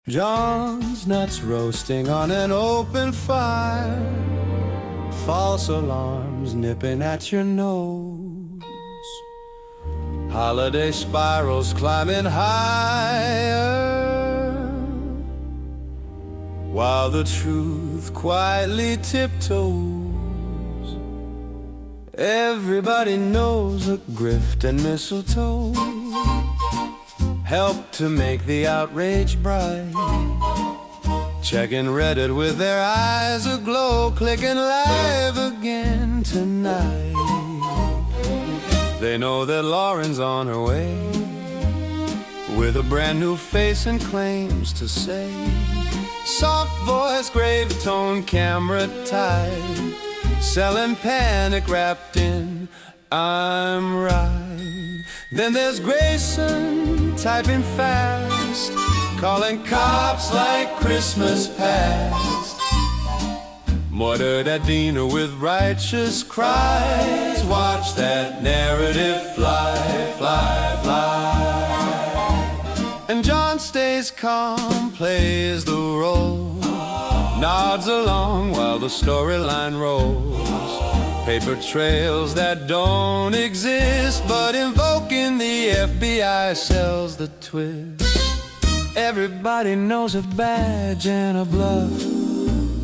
John's nuts roasting on an open fire, false alarms nipping at your nose, holiday spirals climbing higher, while the truth quietly tiptoes. Everybody knows a grift and mistletoe help to make the outrage bright. Checking Reddit with their eyes aglow, clicking live again tonight. They know that Lauren's on her way, with a brand new face and claims to say. Soft voice, grave tone, camera tight, selling panic wrapped in I'm right. Then there's Grayson, typing fast, calling cops like Christmas past. Murdered at dinner with righteous cries. Watch that narrative fly, fly, fly. And John stays calm, plays the role, nods along while the storyline rolls. Paper trails that don't exist, but invoking the FBI sells the twist. Everybody knows a badge and a bluff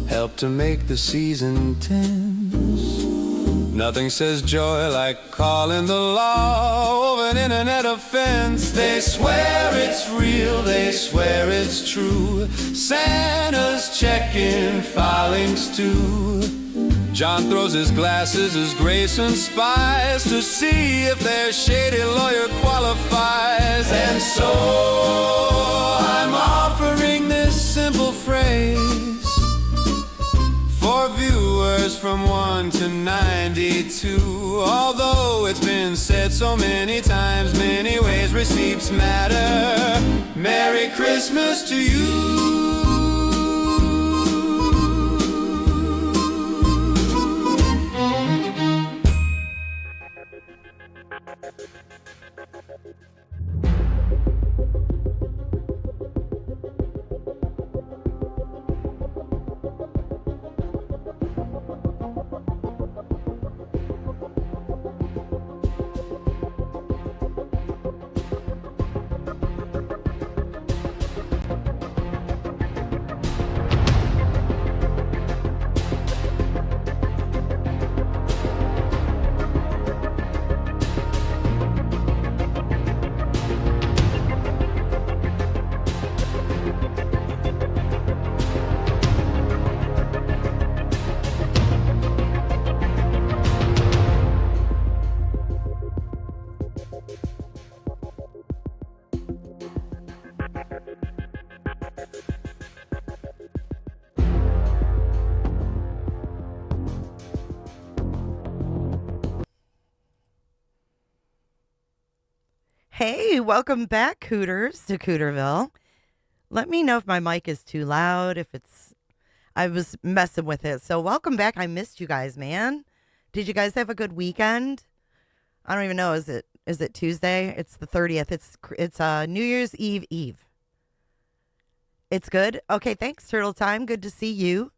help to make the season tense. Nothing says joy like calling the law over an internet offense. They swear it's real, they swear it's true. Santa's checking filings too. John throws his glasses as Grayson spies to see if their shady lawyer qualifies. And so I'm offering this simple phrase for viewers from 1 to 92. Although it's been said so many times, many ways receipts matter. Merry Christmas to you. Hey, welcome back, Cooters, to Cooterville. Let me know if my mic is too loud, I was messing with it. So welcome back. I missed you guys, man. Did you guys have a good weekend? I don't even know. Is it Tuesday? It's the 30th. It's New Year's Eve. It's good. Okay, thanks, Turtle Time. Good to see you.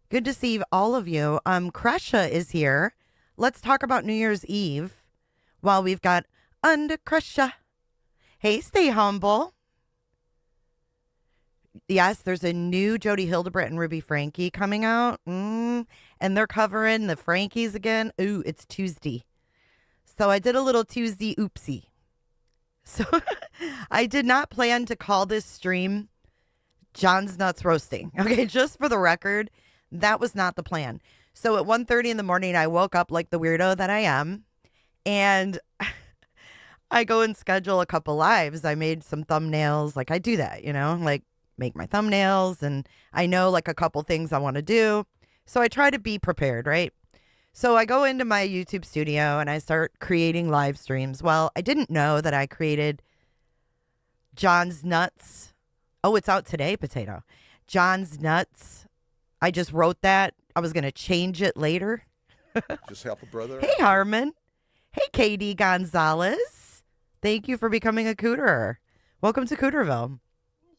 Good to see all of you. Crusha is here. Let's talk about New Year's Eve while we've got Under Crusha. Hey, stay humble. Yes, there's a new Jody Hildebrandt and Ruby Frankie coming out. And they're covering the Frankies again. Ooh, it's Tuesday. So I did a little Tuesday oopsie. So I did not plan to call this stream John's Nuts Roasting. Okay, just for the record, that was not the plan. So at 1:30 in the morning, I woke up like the weirdo that I am. And I go and schedule a couple lives. I made some thumbnails. Like I do that, like make my thumbnails. And I know like a couple things I want to do. So I try to be prepared, right? So I go into my YouTube studio and I start creating live streams. Well, I didn't know that I created John's Nuts. Oh, it's out today, Potato. John's Nuts. I just wrote that. I was going to change it later. Just help a brother. Hey, Harmon. Hey, KD Gonzalez. Thank you for becoming a Cooterer. Welcome to Cooterville.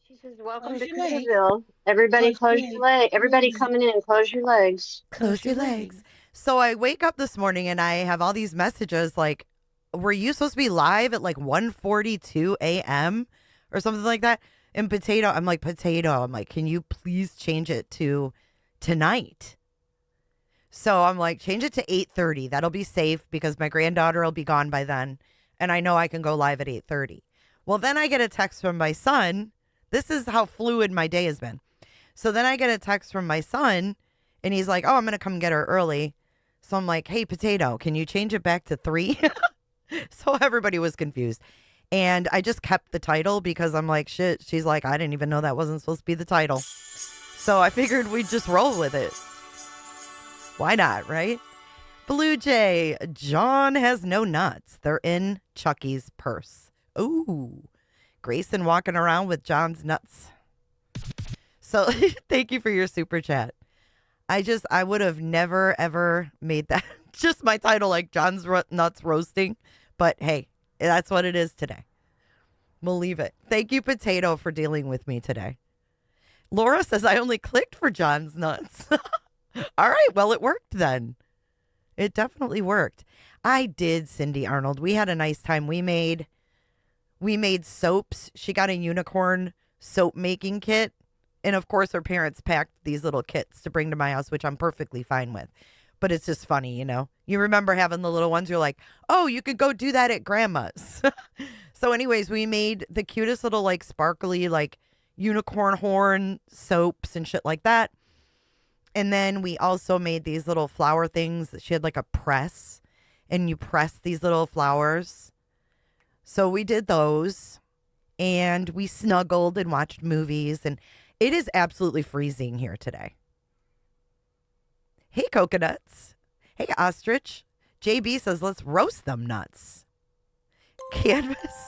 She's says, welcome Close to your legs. Cooterville. Everybody Close close your your legs. leg. Everybody coming in, close your legs. Close your legs. So I wake up this morning and I have all these messages like, were you supposed to be live at like 1:42 a.m. or something like that? And I'm like, can you please change it to tonight? So I'm like, change it to 8:30. That'll be safe because my granddaughter will be gone by then. And I know I can go live at 8:30. Well, then I get a text from my son. This is how fluid my day has been. So then I get a text from my son and he's like, oh, I'm going to come get her early. So I'm like, hey, Potato, can you change it back to 3? So everybody was confused. And I just kept the title because I'm like, shit. She's like, I didn't even know that wasn't supposed to be the title. So I figured we'd just roll with it. Why not, right? Blue Jay, John has no nuts. They're in Chucky's purse. Ooh, Grayson walking around with John's nuts. So thank you for your super chat. I would have never, ever made that just my title, like John's nuts roasting. But hey, that's what it is today. We'll leave it. Thank you, Potato, for dealing with me today. Laura says I only clicked for John's nuts. All right. Well, it worked then. It definitely worked. I did, Cindy Arnold. We had a nice time. We made soaps. She got a unicorn soap making kit. And of course, her parents packed these little kits to bring to my house, which I'm perfectly fine with. But it's just funny, you know. You remember having the little ones. You're like, oh, you could go do that at grandma's. So anyways, we made the cutest little like sparkly like unicorn horn soaps and shit like that. And then we also made these little flower things. She had like a press and you press these little flowers. So we did those and we snuggled and watched movies. And it is absolutely freezing here today. Hey, coconuts. Hey, ostrich. JB says, let's roast them nuts. Canvas.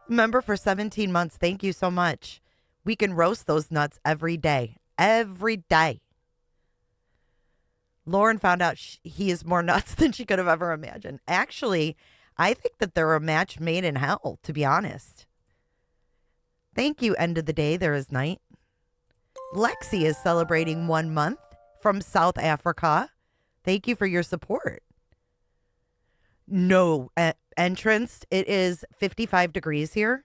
Member for 17 months. Thank you so much. We can roast those nuts every day. Every day. Lauren found out he is more nuts than she could have ever imagined. Actually, I think that they're a match made in hell, to be honest. Thank you, end of the day. There is night. Lexi is celebrating 1 month from South Africa. Thank you for your support. No entrance. It is 55 degrees here.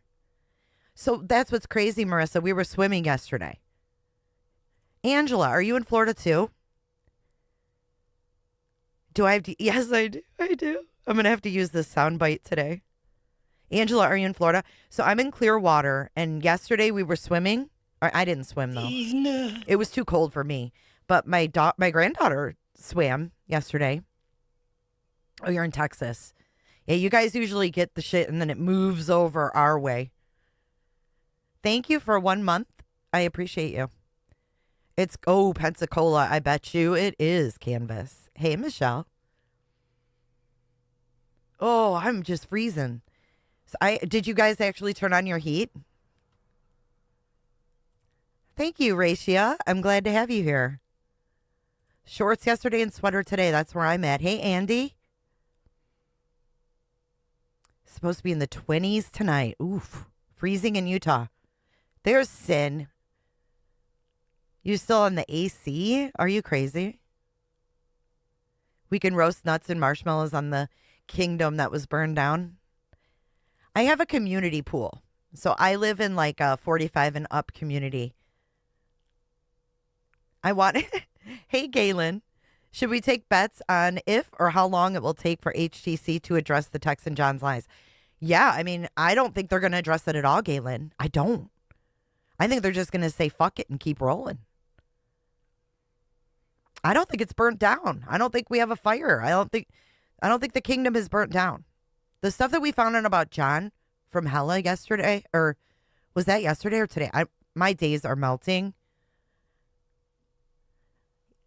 So that's what's crazy, Marissa. We were swimming yesterday. Angela, are you in Florida too? Do I have to? Yes, I do. I do. I'm going to have to use this soundbite today. Angela, are you in Florida? So I'm in Clearwater, and yesterday we were swimming. I didn't swim, though. It was too cold for me. But my granddaughter swam yesterday. Oh, you're in Texas. Yeah, you guys usually get the shit, and then it moves over our way. Thank you for 1 month. I appreciate you. It's, Pensacola. I bet you it is, Canvas. Hey, Michelle. Oh, I'm just freezing. So did you guys actually turn on your heat? Thank you, Racia. I'm glad to have you here. Shorts yesterday and sweater today. That's where I'm at. Hey, Andy. Supposed to be in the 20s tonight. Oof. Freezing in Utah. There's Sin. You still on the AC? Are you crazy? We can roast nuts and marshmallows on the kingdom that was burned down. I have a community pool. So I live in like a 45 and up community. Hey, Galen, should we take bets on if or how long it will take for HTC to address the Tex and John's lies? Yeah, I mean, I don't think they're going to address it at all, Galen. I don't. I think they're just going to say fuck it and keep rolling. I don't think it's burnt down. I don't think we have a fire. I don't think the kingdom is burnt down. The stuff that we found out about John from Hella yesterday, or was that yesterday or today? My days are melting.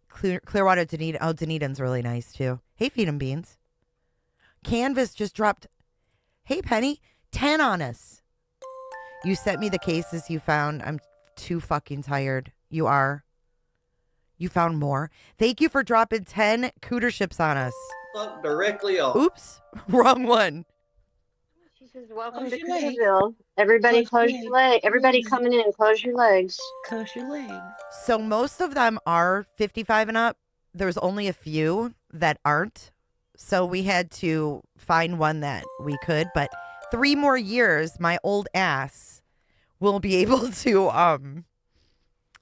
Clearwater Dunedin. Oh, Dunedin's really nice too. Hey, Feed 'em Beans. Canvas just dropped. Hey, Penny, 10 on us. You sent me the cases you found. I'm too fucking tired. You are. You found more. Thank you for dropping 10 cooter ships on us. Fuck directly off. Oops, wrong one. She's says, welcome Close to your legs. Cooperville. Everybody Close close your your legs. leg. Everybody coming in, close your legs. Close your legs. So most of them are 55 and up. There's only a few that aren't. So we had to find one that we could. But 3 more years, my old ass will be able to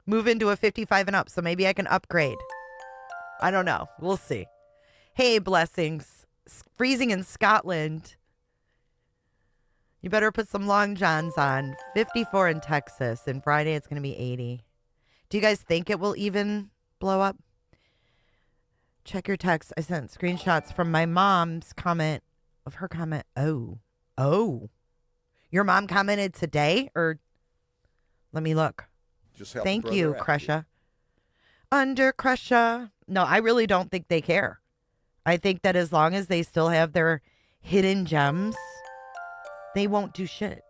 move into a 55 and up. So maybe I can upgrade. I don't know. We'll see. Hey, blessings. Freezing in Scotland. You better put some long johns on. 54 in Texas. And Friday it's going to be 80. Do you guys think it will even blow up? Check your text. I sent screenshots from my mom's comment of her comment. Oh. Your mom commented today? Or let me look. Just help a Thank brother you, out. Crusha. Under Crusha. No, I really don't think they care. I think that as long as they still have their hidden gems, they won't do shit.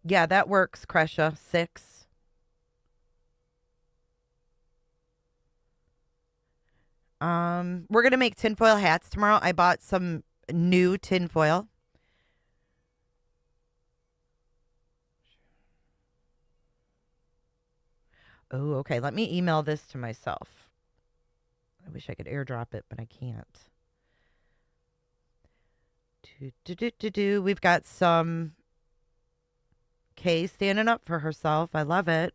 Yeah, that works, Crusha. 6. We're gonna make tinfoil hats tomorrow. I bought some new tinfoil. Oh, okay. Let me email this to myself. I wish I could airdrop it, but I can't. We've got some Kay standing up for herself. I love it.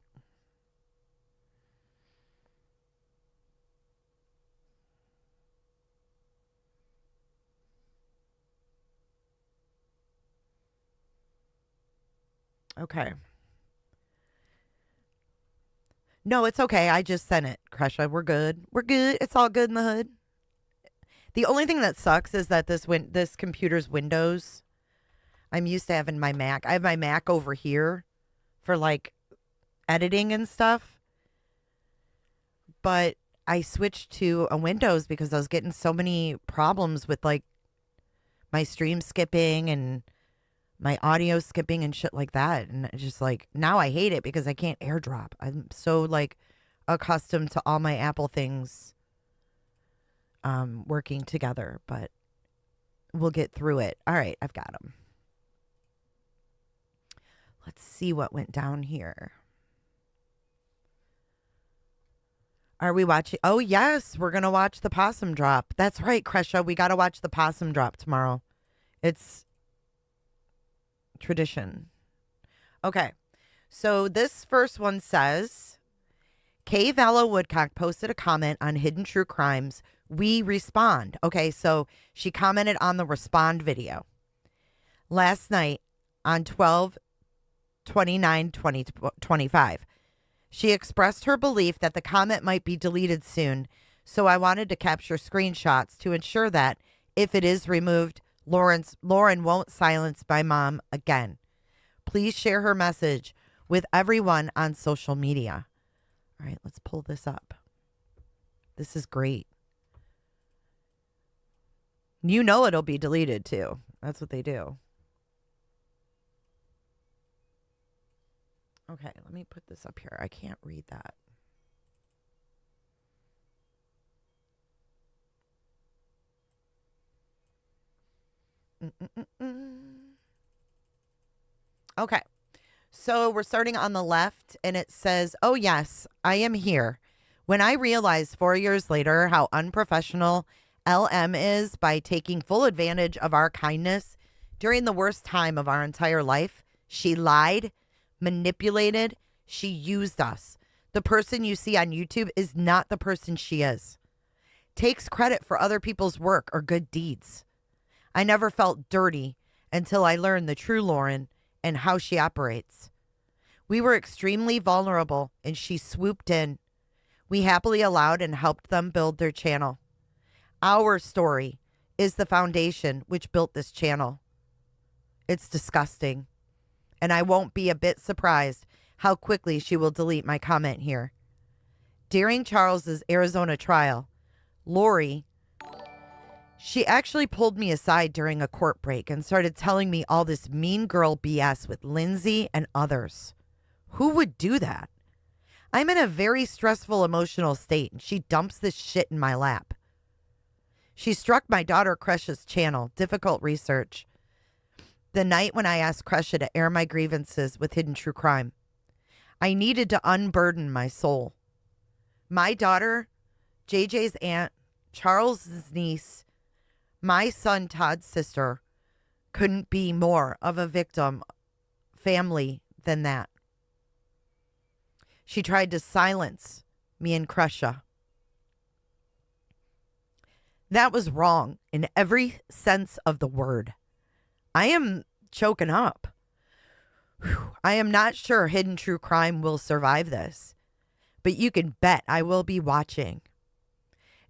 Okay. No, it's okay. I just sent it, Crusha. We're good. We're good. It's all good in the hood. The only thing that sucks is that this computer's Windows. I'm used to having my Mac. I have my Mac over here for like editing and stuff. But I switched to a Windows because I was getting so many problems with like my stream skipping and my audio skipping and shit like that. And it's just like, now I hate it because I can't airdrop. I'm so like accustomed to all my Apple things working together, but we'll get through it. All right, I've got them. Let's see what went down here. Are we watching? Oh, yes, we're going to watch the possum drop. That's right, Kresha. We got to watch the possum drop tomorrow. It's tradition. Okay, so this first one says, Kay Vallow Woodcock posted a comment on Hidden True Crimes. We respond. Okay, so she commented on the respond video last night on 12/29/2025. She expressed her belief that the comment might be deleted soon, so I wanted to capture screenshots to ensure that if it is removed, Lauren won't silence my mom again. Please share her message with everyone on social media. All right, let's pull this up. This is great. You know it'll be deleted too. That's what they do. Okay, let me put this up here. I can't read that. Okay, so we're starting on the left, and it says, oh, yes, I am here. When I realized 4 years later how unprofessional LM is by taking full advantage of our kindness during the worst time of our entire life, she lied, manipulated, she used us. The person you see on YouTube is not the person she is. Takes credit for other people's work or good deeds. I never felt dirty until I learned the true Lauren and how she operates. We were extremely vulnerable and she swooped in. We happily allowed and helped them build their channel. Our story is the foundation which built this channel. It's disgusting. And I won't be a bit surprised how quickly she will delete my comment here. During Charles's Arizona trial, Lori, she actually pulled me aside during a court break and started telling me all this mean girl BS with Lindsay and others. Who would do that? I'm in a very stressful emotional state, and she dumps this shit in my lap. She struck my daughter Crush's channel, difficult research, the night when I asked Crusha to air my grievances with Hidden True Crime. I needed to unburden my soul. My daughter, JJ's aunt, Charles's niece, my son Todd's sister couldn't be more of a victim family than that. She tried to silence me and Crusha. That was wrong in every sense of the word. I am choking up. Whew. I am not sure Hidden True Crime will survive this, but you can bet I will be watching.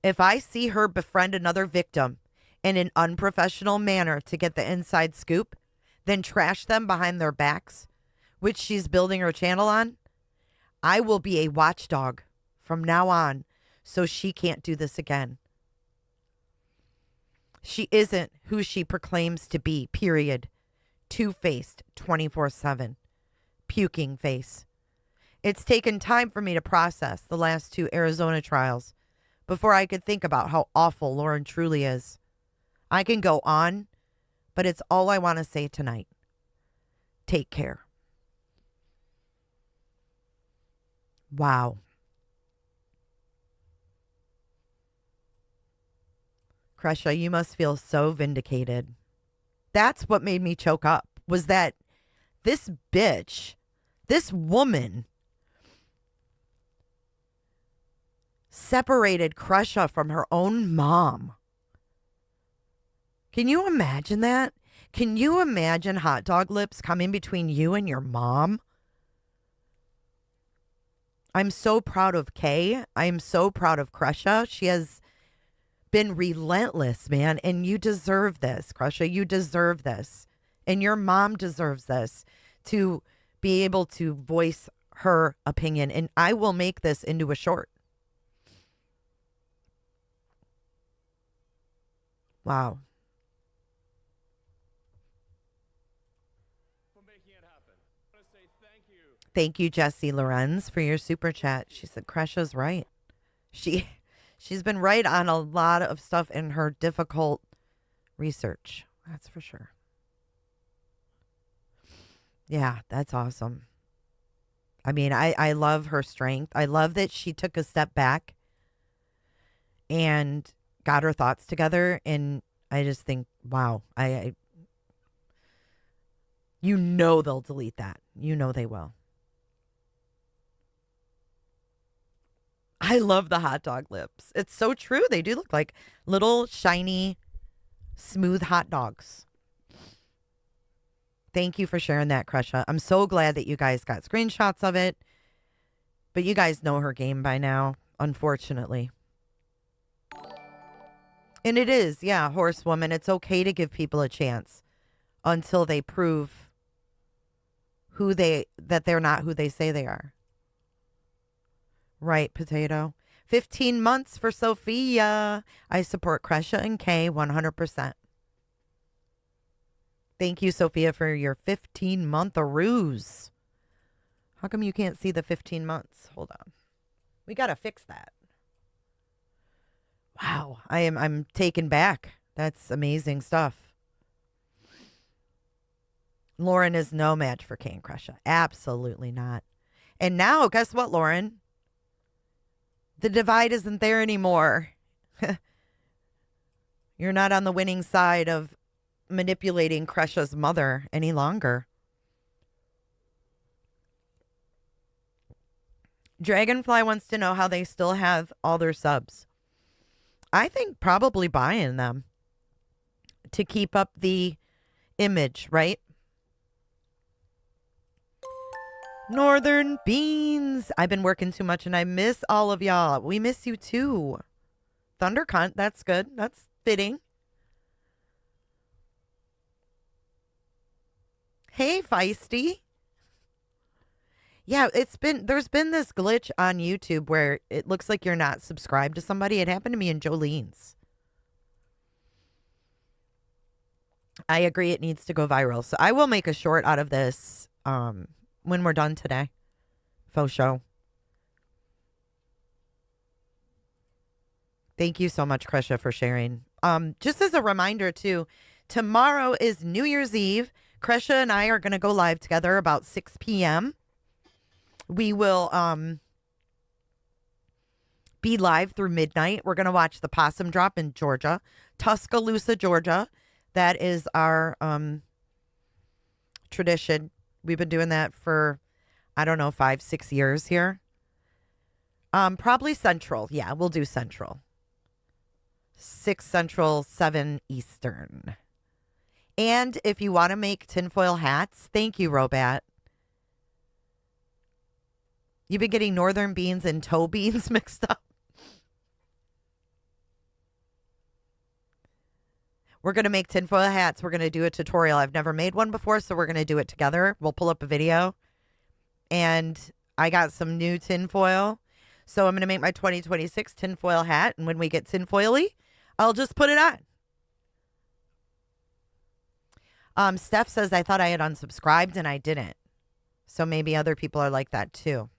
If I see her befriend another victim in an unprofessional manner to get the inside scoop, then trash them behind their backs, which she's building her channel on, I will be a watchdog from now on so she can't do this again. She isn't who she proclaims to be, period. Two-faced, 24/7. Puking face. It's taken time for me to process the last 2 Arizona trials before I could think about how awful Lauren truly is. I can go on, but it's all I want to say tonight. Take care. Wow. Crusha, you must feel so vindicated. That's what made me choke up, was that this bitch, this woman, separated Crusha from her own mom. Can you imagine that? Can you imagine hot dog lips coming between you and your mom? I'm so proud of Kay. I'm so proud of Crusha. She has been relentless, man. And you deserve this, Crusha. You deserve this. And your mom deserves this, to be able to voice her opinion. And I will make this into a short. Wow. Thank you, Jessie Lorenz, for your super chat. She said Crusha's right. She's been right on a lot of stuff in her difficult research. That's for sure. Yeah, that's awesome. I mean, I love her strength. I love that she took a step back and got her thoughts together. And I just think, wow, you know they'll delete that. You know they will. I love the hot dog lips. It's so true. They do look like little shiny, smooth hot dogs. Thank you for sharing that, Crusha. I'm so glad that you guys got screenshots of it. But you guys know her game by now, unfortunately. And it is, yeah, horsewoman. It's okay to give people a chance until they prove that they're not who they say they are. Right, Potato. 15 months for Sophia. I support Crusha and Kay 100%. Thank you, Sophia, for your 15-month-aroos. How come you can't see the 15 months? Hold on. We got to fix that. Wow, I'm taken back. That's amazing stuff. Lauren is no match for Kay and Crusha. Absolutely not. And now, guess what, Lauren? The divide isn't there anymore. You're not on the winning side of manipulating Crusha's mother any longer. Dragonfly wants to know how they still have all their subs. I think probably buying them to keep up the image, right? Northern Beans. I've been working too much and I miss all of y'all. We miss you too. Thundercunt, that's good. That's fitting. Hey, Feisty. Yeah, there's been this glitch on YouTube where it looks like you're not subscribed to somebody. It happened to me and Jolene's. I agree it needs to go viral. So I will make a short out of this when we're done today. Faux show. Thank you so much, Krisha, for sharing. Just as a reminder, too, tomorrow is New Year's Eve. Krisha and I are going to go live together about 6 p.m. We will be live through midnight. We're going to watch the possum drop in Georgia, Tuscaloosa, Georgia. That is our tradition. We've been doing that for, I don't know, 5-6 years here. Probably Central. Yeah, we'll do Central. 6 Central, 7 Eastern. And if you want to make tinfoil hats, thank you, Robat. You've been getting northern beans and toe beans mixed up. We're going to make tinfoil hats. We're going to do a tutorial. I've never made one before, so we're going to do it together. We'll pull up a video. And I got some new tinfoil. So I'm going to make my 2026 tinfoil hat. And when we get tinfoily, I'll just put it on. Steph says, I thought I had unsubscribed and I didn't. So maybe other people are like that too.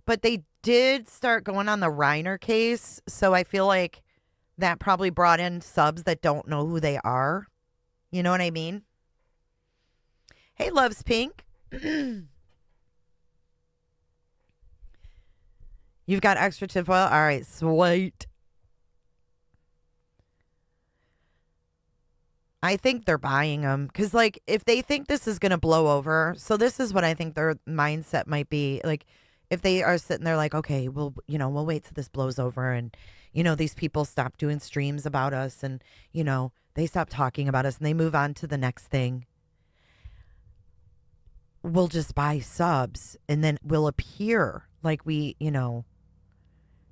But they did start going on the Reiner case. So I feel like that probably brought in subs that don't know who they are. You know what I mean? Hey, Loves Pink. You've got extra tinfoil? All right, sweet. I think they're buying them. Because, like, if they think this is going to blow over. So this is what I think their mindset might be. Like, if they are sitting there like, okay, we'll wait till this blows over. And, these people stop doing streams about us. And, they stop talking about us. And they move on to the next thing. We'll just buy subs. And then we'll appear like we,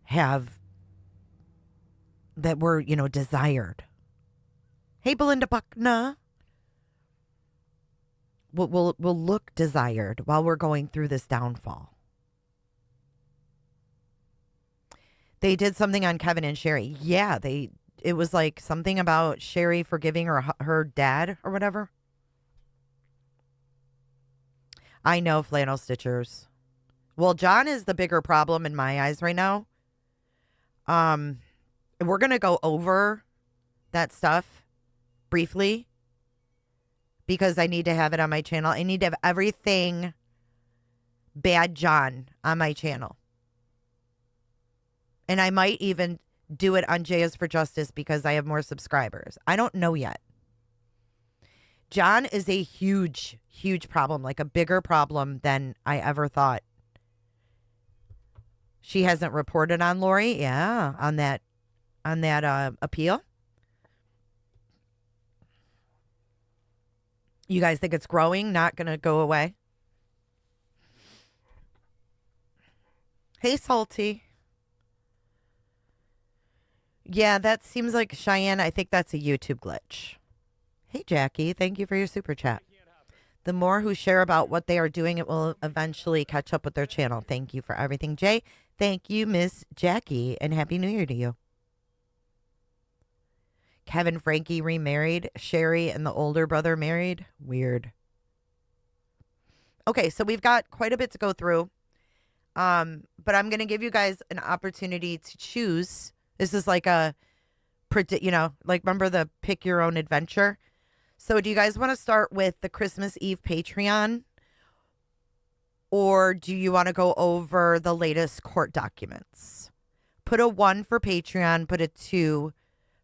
have that we're, desired. Hey, Belinda Buckner. We'll look desired while we're going through this downfall. They did something on Kevin and Sherry. Yeah, it was like something about Sherry forgiving her dad or whatever. I know, flannel stitchers. Well, John is the bigger problem in my eyes right now. We're going to go over that stuff briefly because I need to have it on my channel. I need to have everything Bad John on my channel. And I might even do it on J is for Justice because I have more subscribers. I don't know yet. John is a huge, huge problem, like a bigger problem than I ever thought. She hasn't reported on Lori, yeah, on that appeal. You guys think it's growing, not going to go away? Hey, Salty. Yeah, that seems like Cheyenne. I think that's a YouTube glitch. Hey, Jackie, thank you for your super chat. The more who share about what they are doing, it will eventually catch up with their channel. Thank you for everything, Jay. Thank you, Miss Jackie, and Happy New Year to you. Kevin Frankie remarried. Sherry and the older brother married. Weird. Okay, so we've got quite a bit to go through. But I'm going to give you guys an opportunity to choose. This is like remember the pick your own adventure? So do you guys want to start with the Christmas Eve Patreon? Or do you want to go over the latest court documents? Put a 1 for Patreon, put a 2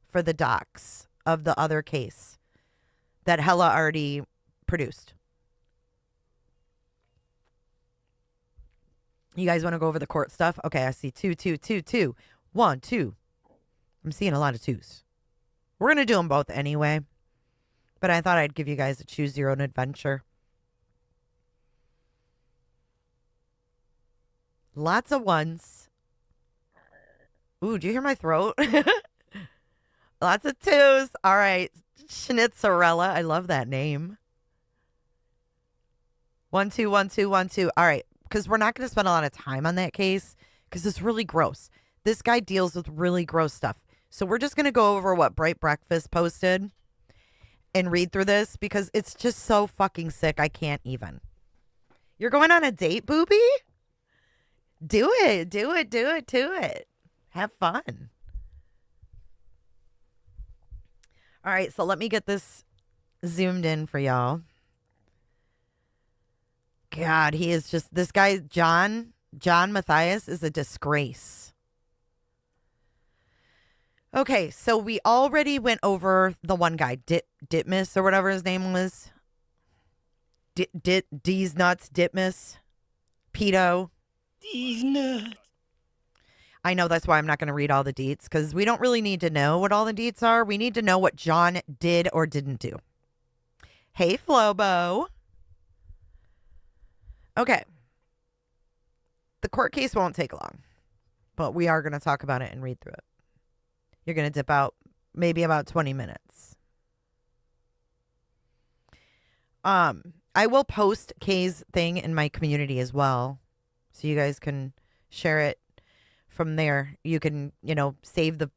for the docs of the other case that Hella already produced. You guys want to go over the court stuff? Okay, I see 2, 2, 2, 2. 1, 2. I'm seeing a lot of 2s. We're going to do them both anyway. But I thought I'd give you guys a choose your own adventure. Lots of 1s. Ooh, do you hear my throat? Lots of 2s. All right. Schnitzerella. I love that name. 1, 2, 1, 2, 1, 2. All right. Because we're not going to spend a lot of time on that case because it's really gross. This guy deals with really gross stuff. So we're just going to go over what Bright Breakfast posted and read through this because it's just so fucking sick. I can't even. You're going on a date, booby? Do it. Do it. Do it. Do it. Have fun. All right, so let me get this zoomed in for y'all. God, he is just, this guy, John Matthias, is a disgrace. Okay, so we already went over the one guy, Ditmus, or whatever his name was. D's nuts, Ditmus, pedo. D's nuts. I know, that's why I'm not going to read all the deets, because we don't really need to know what all the deets are. We need to know what John did or didn't do. Hey, Flobo. Okay. The court case won't take long, but we are going to talk about it and read through it. You're going to dip out maybe about 20 minutes. I will post Kay's thing in my community as well, so you guys can share it from there. You can, save the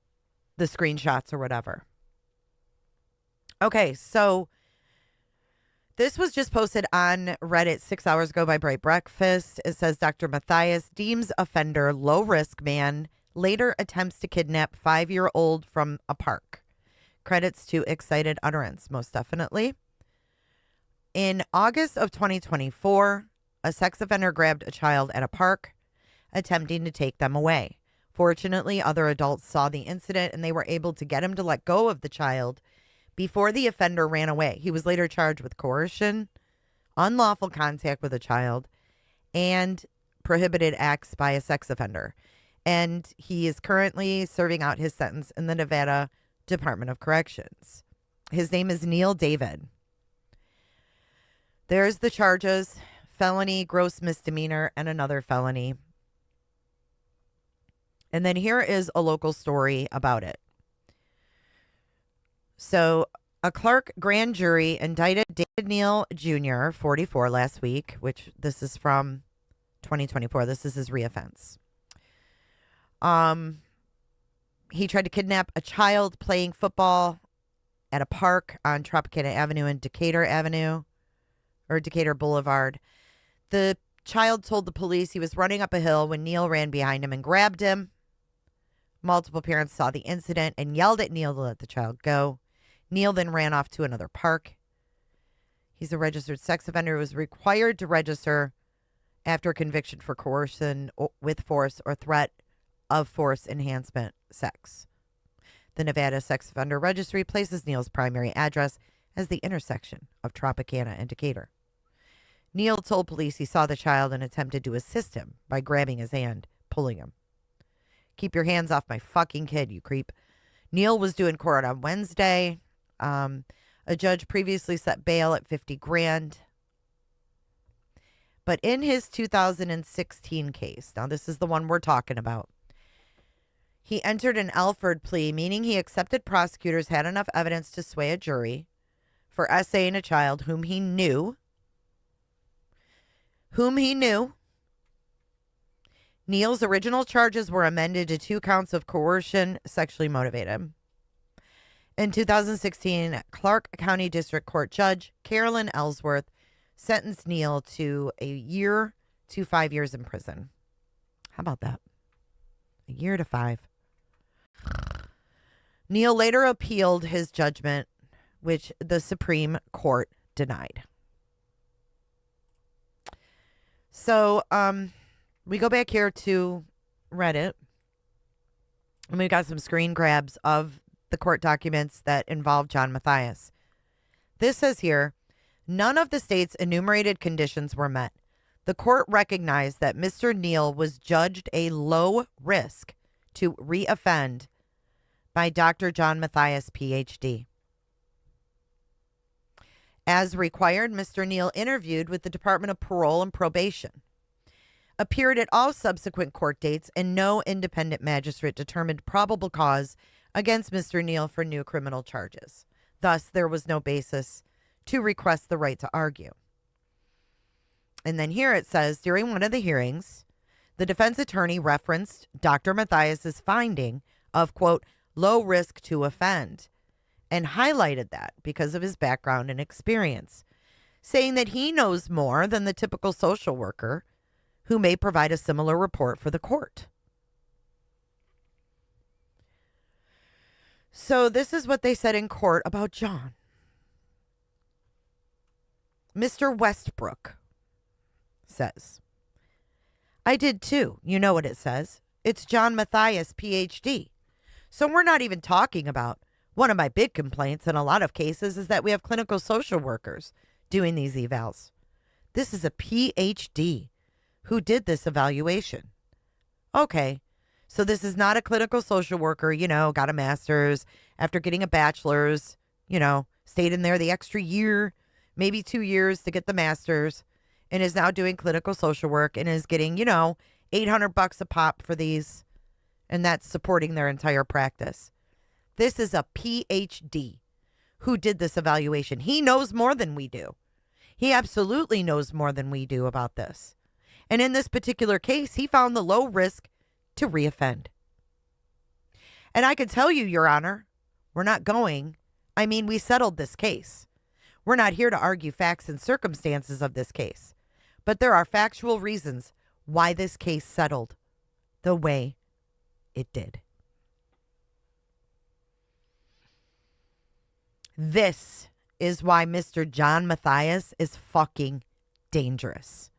screenshots or whatever. Okay, so this was just posted on Reddit 6 hours ago by Bright Breakfast. It says Dr. Matthias deems offender low risk man, later attempts to kidnap 5-year-old from a park. Credits to excited utterance, most definitely. In August of 2024, a sex offender grabbed a child at a park, attempting to take them away. Fortunately, other adults saw the incident and they were able to get him to let go of the child before the offender ran away. He was later charged with coercion, unlawful contact with a child, and prohibited acts by a sex offender. And he is currently serving out his sentence in the Nevada Department of Corrections. His name is Neil David. There's the charges: felony, gross misdemeanor, and another felony. And then here is a local story about it. So a Clark grand jury indicted David Neal Jr., 44, last week, which this is from 2024. This is his reoffense. He tried to kidnap a child playing football at a park on Tropicana Avenue and Decatur Boulevard. The child told the police he was running up a hill when Neal ran behind him and grabbed him. Multiple parents saw the incident and yelled at Neal to let the child go. Neal then ran off to another park. He's a registered sex offender who was required to register after conviction for coercion with force or threat of force enhancement sex. The Nevada Sex Offender Registry places Neal's primary address as the intersection of Tropicana and Decatur. Neal told police he saw the child and attempted to assist him by grabbing his hand, pulling him. "Keep your hands off my fucking kid, you creep." Neal was due in court on Wednesday. A judge previously set bail at $50,000. But in his 2016 case, now this is the one we're talking about, he entered an Alford plea, meaning he accepted prosecutors had enough evidence to sway a jury for essaying a child whom he knew. Neal's original charges were amended to 2 counts of coercion, sexually motivated. In 2016, Clark County District Court Judge Carolyn Ellsworth sentenced Neal to a year to 5 years in prison. How about that? A year to 5. Neal later appealed his judgment, which the Supreme Court denied. So, we go back here to Reddit, and we got some screen grabs of the court documents that involve John Matthias. This says here, none of the state's enumerated conditions were met. The court recognized that Mr. Neal was judged a low risk to reoffend by Dr. John Matthias, Ph.D. As required, Mr. Neal interviewed with the Department of Parole and Probation, appeared at all subsequent court dates, and no independent magistrate determined probable cause against Mr. Neal for new criminal charges. Thus, there was no basis to request the right to argue. And then here it says, during one of the hearings, the defense attorney referenced Dr. Matthias's finding of, quote, low risk to offend, and highlighted that because of his background and experience, saying that he knows more than the typical social worker who may provide a similar report for the court. So this is what they said in court about John. Mr. Westbrook says, I did too. You know what it says. It's John Matthias, PhD. So we're not even talking about one of my big complaints in a lot of cases is that we have clinical social workers doing these evals. This is a PhD who did this evaluation. Okay, so this is not a clinical social worker, got a master's after getting a bachelor's, stayed in there the extra year, maybe 2 years to get the master's, and is now doing clinical social work and is getting, $800 a pop for these, and that's supporting their entire practice. This is a PhD who did this evaluation. He knows more than we do. He absolutely knows more than we do about this. And in this particular case, he found the low risk to reoffend. And I can tell you, Your Honor, we settled this case. We're not here to argue facts and circumstances of this case, but there are factual reasons why this case settled the way it did. This is why Mr. John Matthias is fucking dangerous,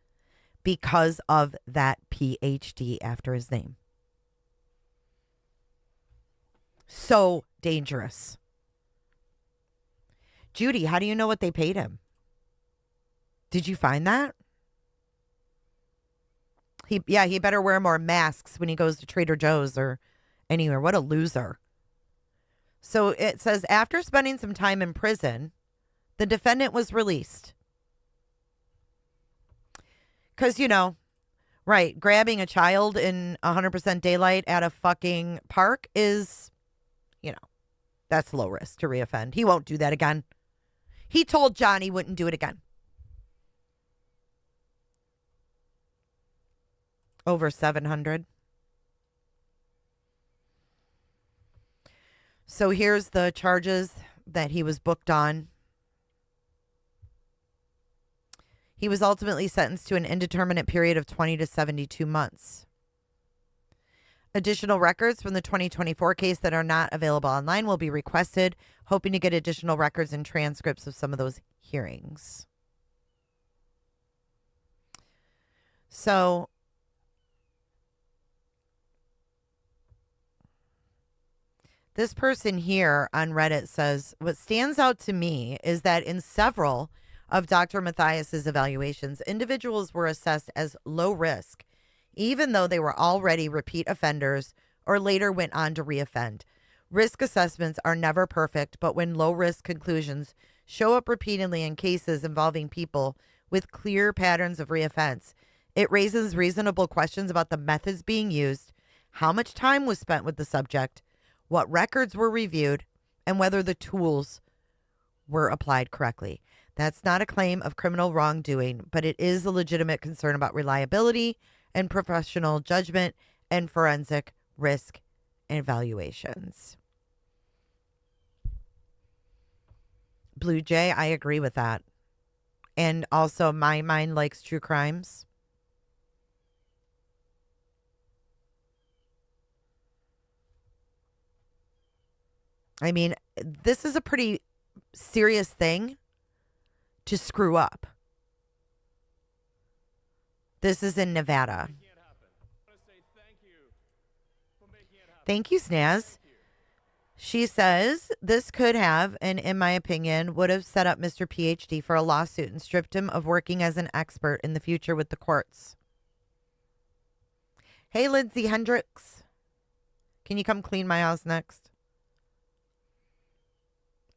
because of that PhD after his name. So dangerous. Judy, how do you know what they paid him? Did you find that? He better wear more masks when he goes to Trader Joe's or anywhere. What a loser. So it says, after spending some time in prison, the defendant was released. Because, right, grabbing a child in 100% daylight at a fucking park is, that's low risk to reoffend. He won't do that again. He told John he wouldn't do it again. Over 700. So here's the charges that he was booked on. He was ultimately sentenced to an indeterminate period of 20 to 72 months. Additional records from the 2024 case that are not available online will be requested, hoping to get additional records and transcripts of some of those hearings. So this person here on Reddit says, what stands out to me is that in several of Dr. Matthias's evaluations, individuals were assessed as low risk, even though they were already repeat offenders or later went on to reoffend. Risk assessments are never perfect, but when low risk conclusions show up repeatedly in cases involving people with clear patterns of reoffense, it raises reasonable questions about the methods being used, how much time was spent with the subject, what records were reviewed, and whether the tools were applied correctly. That's not a claim of criminal wrongdoing, but it is a legitimate concern about reliability and professional judgment and forensic risk evaluations. Blue Jay, I agree with that. And also, my mind likes true crimes. I mean, this is a pretty serious thing to screw up. This is in Nevada. Thank you, Snaz. She says this could have, and in my opinion, would have set up Mr. PhD for a lawsuit and stripped him of working as an expert in the future with the courts. Hey, Lindsay Hendricks. Can you come clean my house next?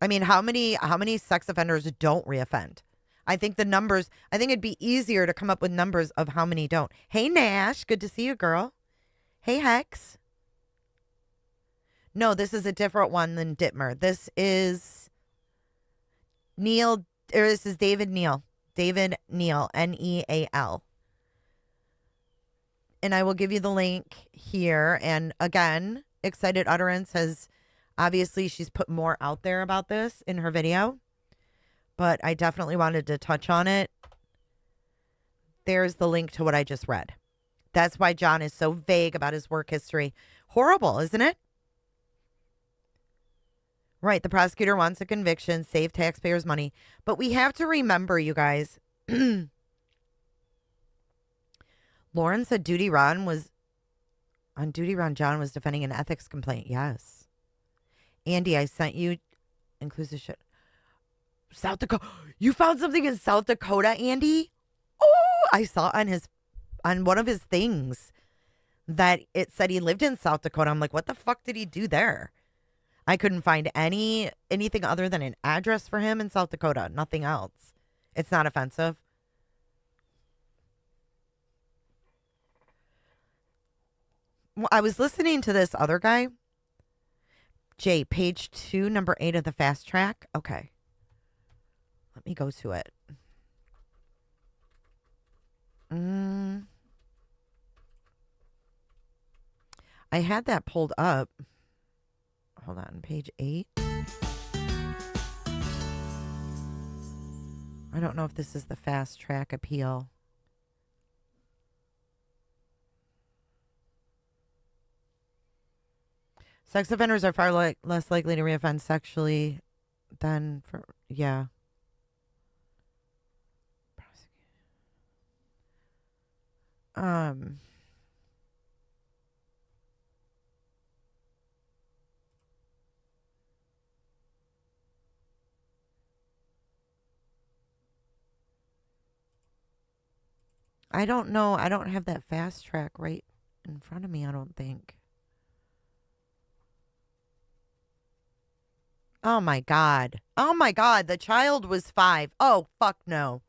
I mean, how many sex offenders don't reoffend? I think it'd be easier to come up with numbers of how many don't. Hey, Nash. Good to see you, girl. Hey, Hex. No, this is a different one than Dittmer. This is Neil, or this is David Neal. David Neal, Neal. And I will give you the link here. And again, Excited Utterance has, obviously, she's put more out there about this in her video. But I definitely wanted to touch on it. There's the link to what I just read. That's why John is so vague about his work history. Horrible, isn't it? Right. The prosecutor wants a conviction, save taxpayers' money. But we have to remember, you guys, Lauren said on duty Ron John was defending an ethics complaint. Yes. Andy, I sent you inclusive shit. South Dakota. You found something in South Dakota, Andy? Oh, I saw on one of his things that it said he lived in South Dakota. I'm like, what the fuck did he do there? I couldn't find anything other than an address for him in South Dakota. Nothing else. It's not offensive. Well, I was listening to this other guy. Jay, page 2, number 8 of the fast track. Okay. Let me go to it. I had that pulled up. Hold on, page 8. I don't know if this is the fast track appeal. Sex offenders are far less likely to reoffend sexually than for, yeah. I don't know. I don't have that fast track right in front of me, I don't think. Oh my God. Oh my God. The child was 5. Oh, fuck no.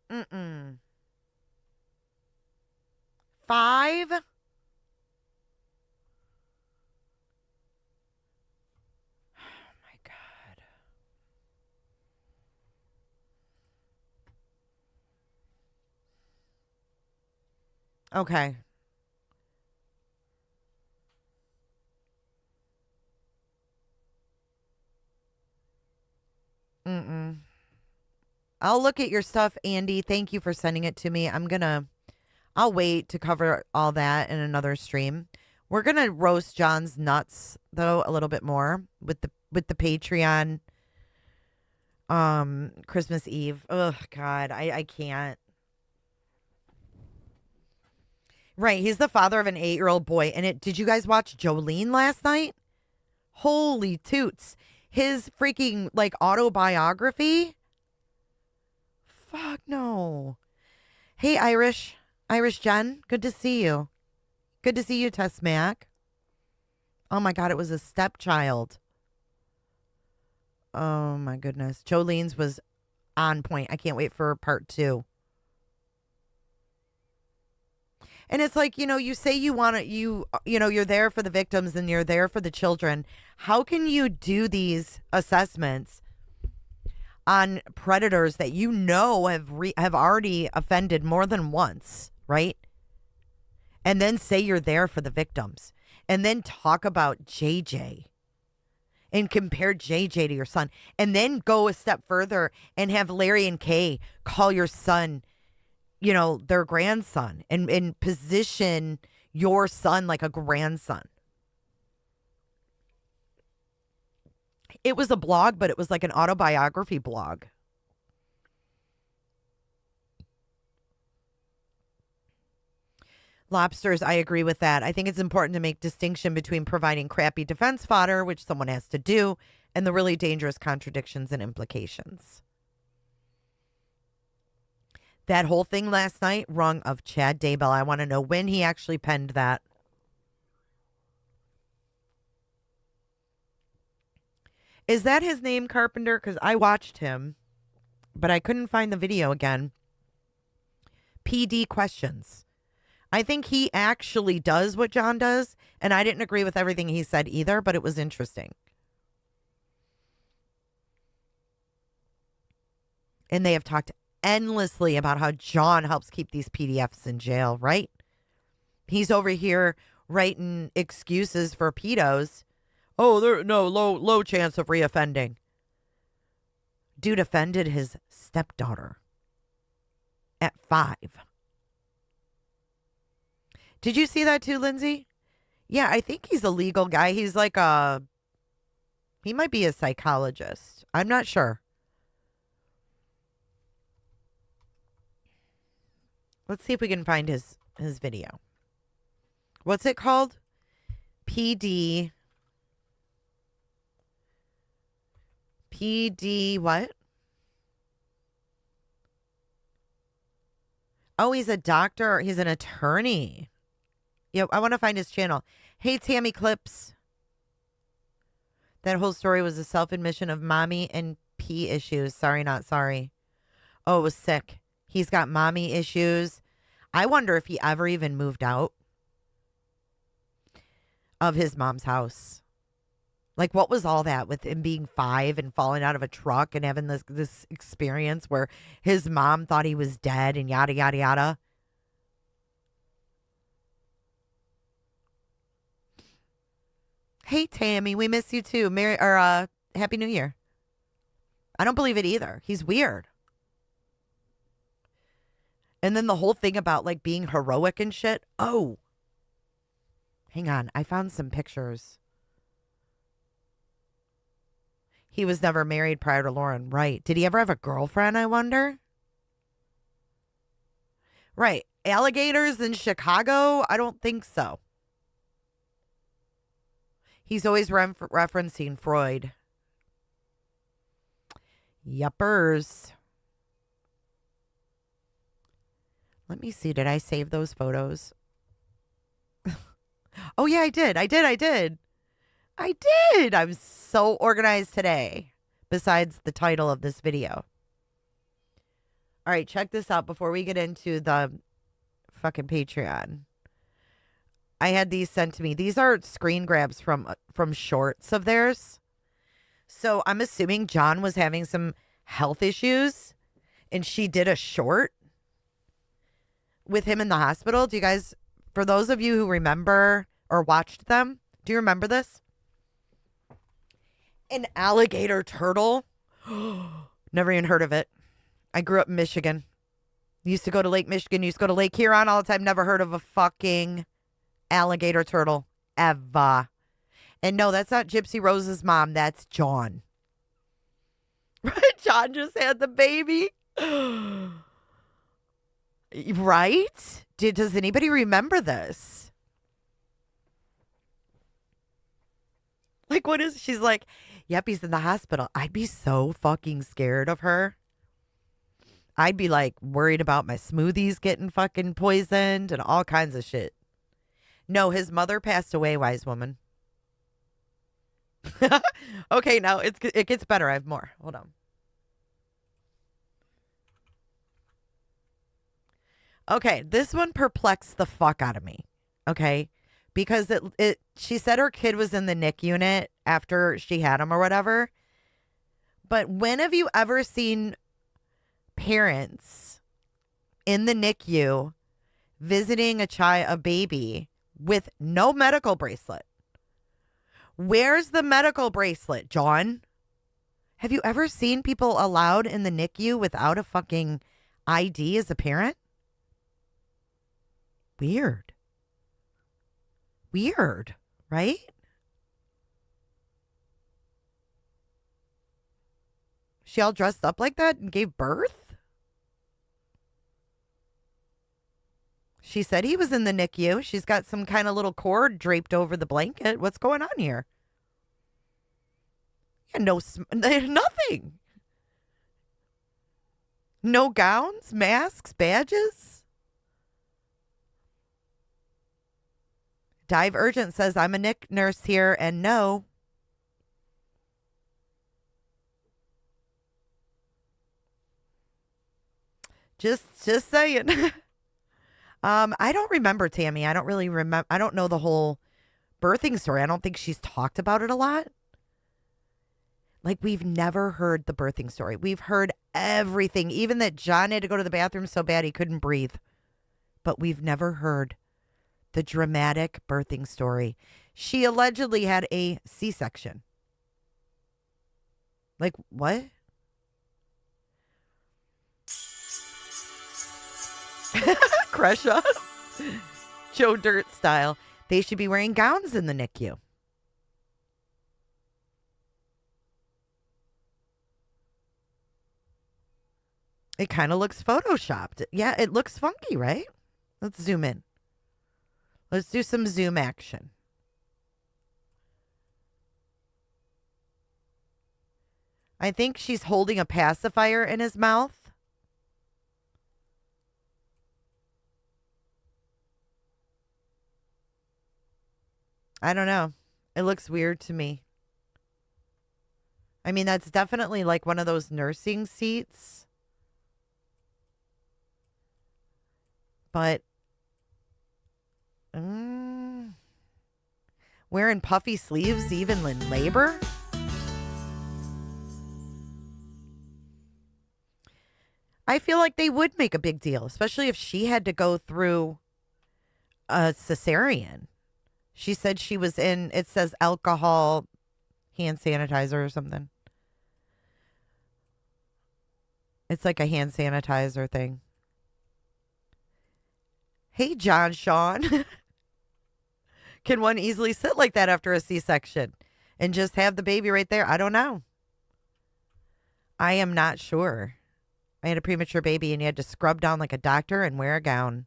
5? Oh my God. Okay. I'll look at your stuff, Andy. Thank you for sending it to me. I'll wait to cover all that in another stream. We're gonna roast John's nuts though a little bit more with the Patreon Christmas Eve. Oh God, I can't. Right, he's the father of an 8-year-old boy. And did you guys watch Jolene last night? Holy toots. His freaking autobiography. Fuck no. Hey, Irish Jen, good to see you. Good to see you, Tess Mac. Oh my God, it was a stepchild. Oh my goodness. Jolene's was on point. I can't wait for part 2. And it's like, you say you want to, you're there for the victims and you're there for the children. How can you do these assessments on predators that have already offended more than once, right? And then say you're there for the victims. And then talk about JJ and compare JJ to your son. And then go a step further and have Larry and Kay call your son their grandson and position your son like a grandson. It was a blog, but it was like an autobiography blog. Lobsters, I agree with that. I think it's important to make distinction between providing crappy defense fodder, which someone has to do, and the really dangerous contradictions and implications. That whole thing last night, wrong of Chad Daybell. I want to know when he actually penned that. Is that his name, Carpenter? Because I watched him, but I couldn't find the video again. PD questions. I think he actually does what John does, and I didn't agree with everything he said either, but it was interesting. And they have talked endlessly about how John helps keep these PDFs in jail, right? He's over here writing excuses for pedos. Oh, there no low chance of reoffending. Dude offended his stepdaughter at 5. Did you see that too, Lindsay? Yeah, I think he's a legal guy. He's like he might be a psychologist. I'm not sure. Let's see if we can find his video. What's it called? PD what? Oh, he's a doctor. He's an attorney. Yeah, I want to find his channel. Hey, Tammy Clips. That whole story was a self-admission of mommy and pee issues. Sorry, not sorry. Oh, it was sick. He's got mommy issues. I wonder if he ever even moved out of his mom's house. Like, what was all that with him being 5 and falling out of a truck and having this experience where his mom thought he was dead and yada, yada, yada? Hey, Tammy, we miss you too. Happy New Year. I don't believe it either. He's weird. And then the whole thing about like being heroic and shit. Oh, hang on. I found some pictures. He was never married prior to Lauren. Right. Did he ever have a girlfriend, I wonder? Right. Alligators in Chicago? I don't think so. He's always referencing Freud. Yuppers. Let me see. Did I save those photos? Oh, yeah, I did. I did. I'm so organized today, besides the title of this video. All right, check this out before we get into the fucking Patreon. I had these sent to me. These are screen grabs from shorts of theirs. So I'm assuming John was having some health issues, and she did a short with him in the hospital. Do you guys, for those of you who remember or watched them, do you remember this? An alligator turtle. Never even heard of it. I grew up in Michigan. Used to go to Lake Michigan. Used to go to Lake Huron all the time. Never heard of a fucking alligator turtle. Ever. And no, that's not Gypsy Rose's mom. That's John. John just had the baby. Right? Does anybody remember this? Like, what is, she's like, yep, he's in the hospital. I'd be so fucking scared of her. I'd be like worried about my smoothies getting fucking poisoned and all kinds of shit. No, his mother passed away, wise woman. Okay, now it gets better. I have more. Hold on. Okay, this one perplexed the fuck out of me. Okay, because she said her kid was in the NIC unit after she had him or whatever. But when have you ever seen parents in the NICU visiting a baby with no medical bracelet? Where's the medical bracelet, John? Have you ever seen people allowed in the NICU without a fucking ID as a parent? Weird, right? She all dressed up like that and gave birth? She said he was in the NICU. She's got some kind of little cord draped over the blanket. What's going on here? Yeah, nothing. No gowns, masks, badges. Dive Urgent says, I'm a NIC nurse here, and no. Just saying. I don't remember, Tammy. I don't really remember. I don't know the whole birthing story. I don't think she's talked about it a lot. Like, we've never heard the birthing story. We've heard everything, even that John had to go to the bathroom so bad he couldn't breathe. But we've never heard the dramatic birthing story. She allegedly had a C-section. Like, what? Crush up. Joe Dirt style. They should be wearing gowns in the NICU. It kind of looks photoshopped. Yeah, it looks funky, right? Let's zoom in. Let's do some zoom action. I think she's holding a pacifier in his mouth. I don't know. It looks weird to me. I mean, that's definitely like one of those nursing seats. But wearing puffy sleeves even in labor? I feel like they would make a big deal, especially if she had to go through a cesarean. She said she was in, it says alcohol, hand sanitizer or something. It's like a hand sanitizer thing. Hey, John Sean. Can one easily sit like that after a C-section and just have the baby right there? I don't know. I am not sure. I had a premature baby and you had to scrub down like a doctor and wear a gown.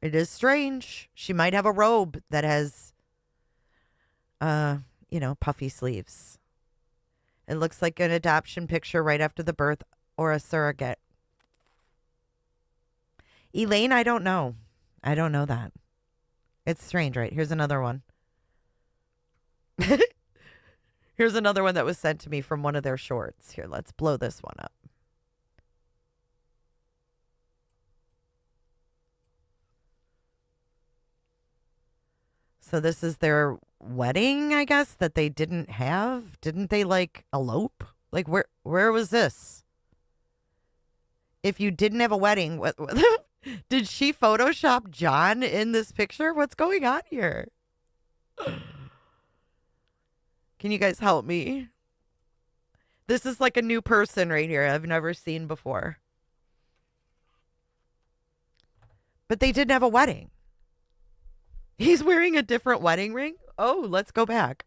It is strange. She might have a robe that has, puffy sleeves. It looks like an adoption picture right after the birth or a surrogate. Elaine, I don't know. I don't know that. It's strange, right? Here's another one. Here's another one that was sent to me from one of their shorts. Here, let's blow this one up. So this is their wedding, I guess, that they didn't have. Didn't they like elope? Like where was this? If you didn't have a wedding, what did she Photoshop John in this picture? What's going on here? Can you guys help me? This is like a new person right here I've never seen before. But they didn't have a wedding. He's wearing a different wedding ring? Oh, let's go back.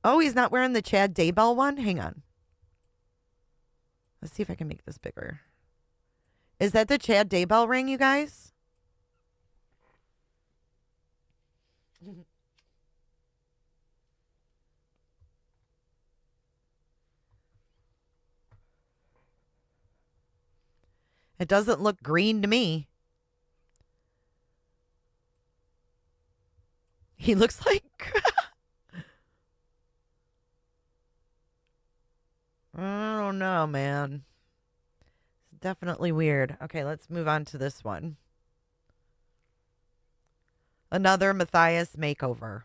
Oh, he's not wearing the Chad Daybell one? Hang on. Let's see if I can make this bigger. Is that the Chad Daybell ring, you guys? It doesn't look green to me. He looks like... I don't know, man. It's definitely weird. Okay, let's move on to this one. Another Matthias makeover.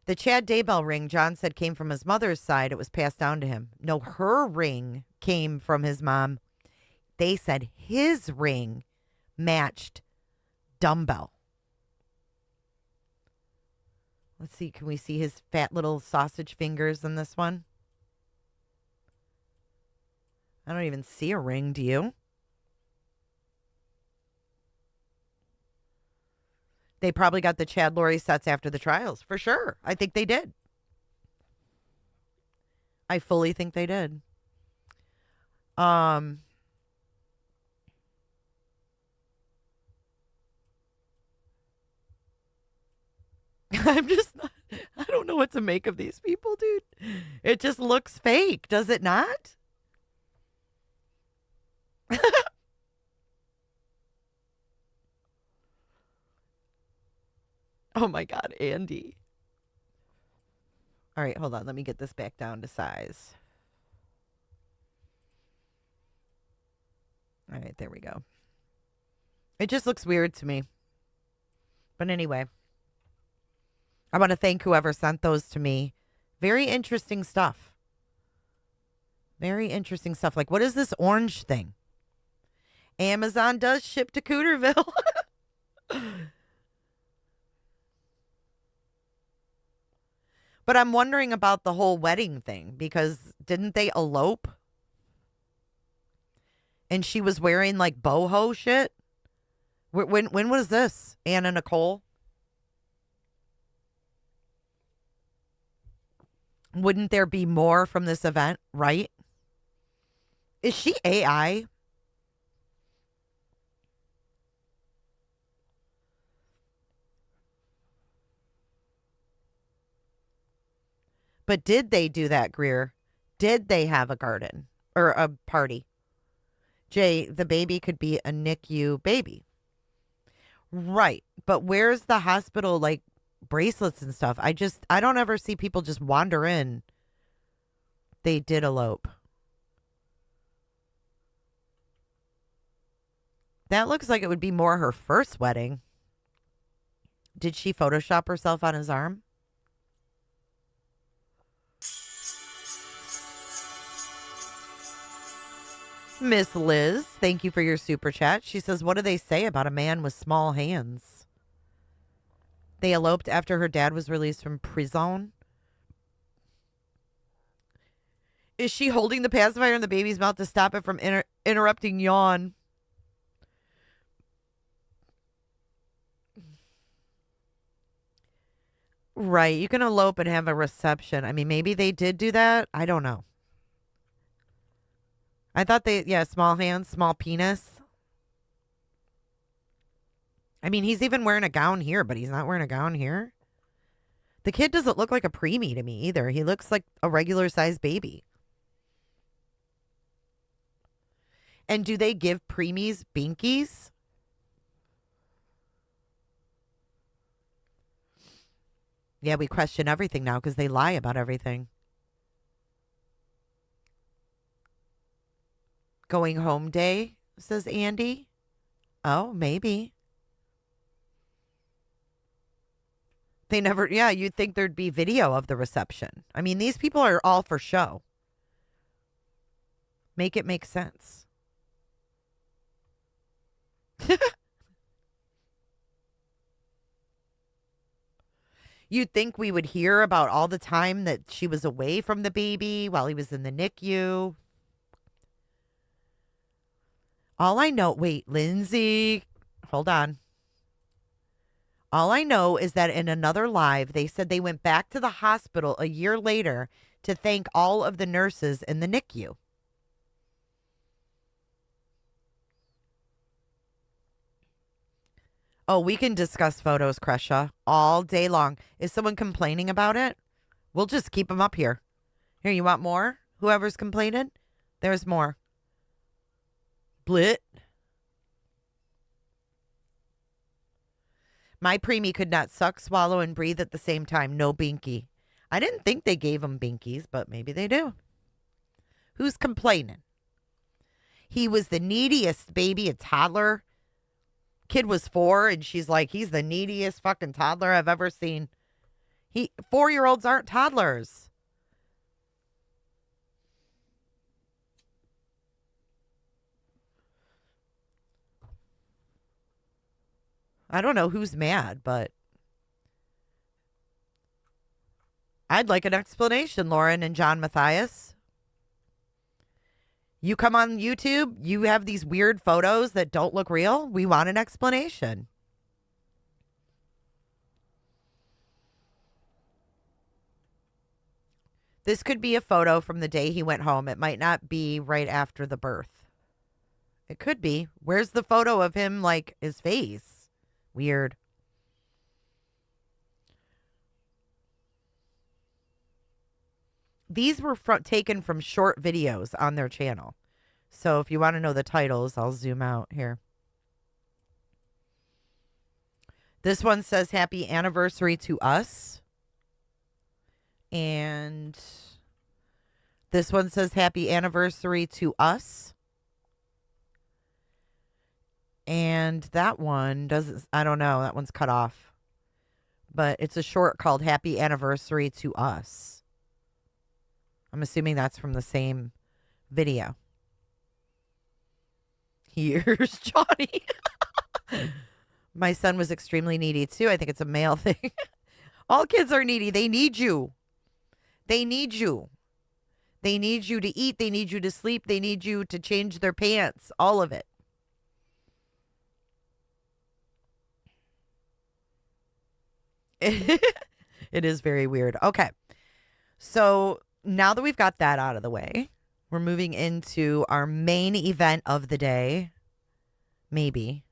The Chad Daybell ring, John said, came from his mother's side. It was passed down to him. No, her ring came from his mom. They said his ring matched dumbbell. Let's see. Can we see his fat little sausage fingers in this one? I don't even see a ring. Do you? They probably got the Chad Lori sets after the trials. For sure. I think they did. I fully think they did. I'm just not, I don't know what to make of these people, dude. It just looks fake, does it not? Oh my God, Andy. All right, hold on. Let me get this back down to size. All right, there we go. It just looks weird to me. But anyway, I want to thank whoever sent those to me. Very interesting stuff. Very interesting stuff. Like, what is this orange thing? Amazon does ship to Cooterville. But I'm wondering about the whole wedding thing because didn't they elope? And she was wearing like boho shit. When was this, Anna Nicole? Wouldn't there be more from this event, right? Is she AI? But did they do that, Greer? Did they have a garden or a party? Jay, the baby could be a NICU baby. Right. But where's the hospital, like, bracelets and stuff? I don't ever see people just wander in. They did elope. That looks like it would be more her first wedding. Did she Photoshop herself on his arm? Miss Liz, thank you for your super chat. She says, what do they say about a man with small hands? They eloped after her dad was released from prison. Is she holding the pacifier in the baby's mouth to stop it from interrupting yawn? Right. You can elope and have a reception. I mean, maybe they did do that. I don't know. I thought small hands, small penis. I mean, he's even wearing a gown here, but he's not wearing a gown here. The kid doesn't look like a preemie to me either. He looks like a regular sized baby. And do they give preemies binkies? Yeah, we question everything now because they lie about everything. Going home day, says Andy. Oh, maybe. They never, you'd think there'd be video of the reception. I mean, these people are all for show. Make it make sense. You'd think we would hear about all the time that she was away from the baby while he was in the NICU. All I know, wait, Lindsay, hold on. All I know is that in another live, they said they went back to the hospital a year later to thank all of the nurses in the NICU. Oh, we can discuss photos, Kresha, all day long. Is someone complaining about it? We'll just keep them up here. Here, you want more? Whoever's complaining? There's more. Blit. My preemie could not suck, swallow, and breathe at the same time. No binky. I didn't think they gave him binkies, but maybe they do. Who's complaining? He was the neediest baby, a toddler. Kid was 4, and she's like, he's the neediest fucking toddler I've ever seen. 4-year-olds aren't toddlers. I don't know who's mad, but I'd like an explanation, Lauren and John Matthias. You come on YouTube, you have these weird photos that don't look real. We want an explanation. This could be a photo from the day he went home. It might not be right after the birth. It could be. Where's the photo of him, like, his face? Weird. These were taken from short videos on their channel. So if you want to know the titles, I'll zoom out here. This one says happy anniversary to us. And this one says happy anniversary to us. And that one doesn't, I don't know, that one's cut off. But it's a short called Happy Anniversary to Us. I'm assuming that's from the same video. Here's Johnny. My son was extremely needy too. I think it's a male thing. All kids are needy. They need you. They need you. They need you to eat. They need you to sleep. They need you to change their pants. All of it. It is very weird. Okay. So now that we've got that out of the way, we're moving into our main event of the day. Maybe.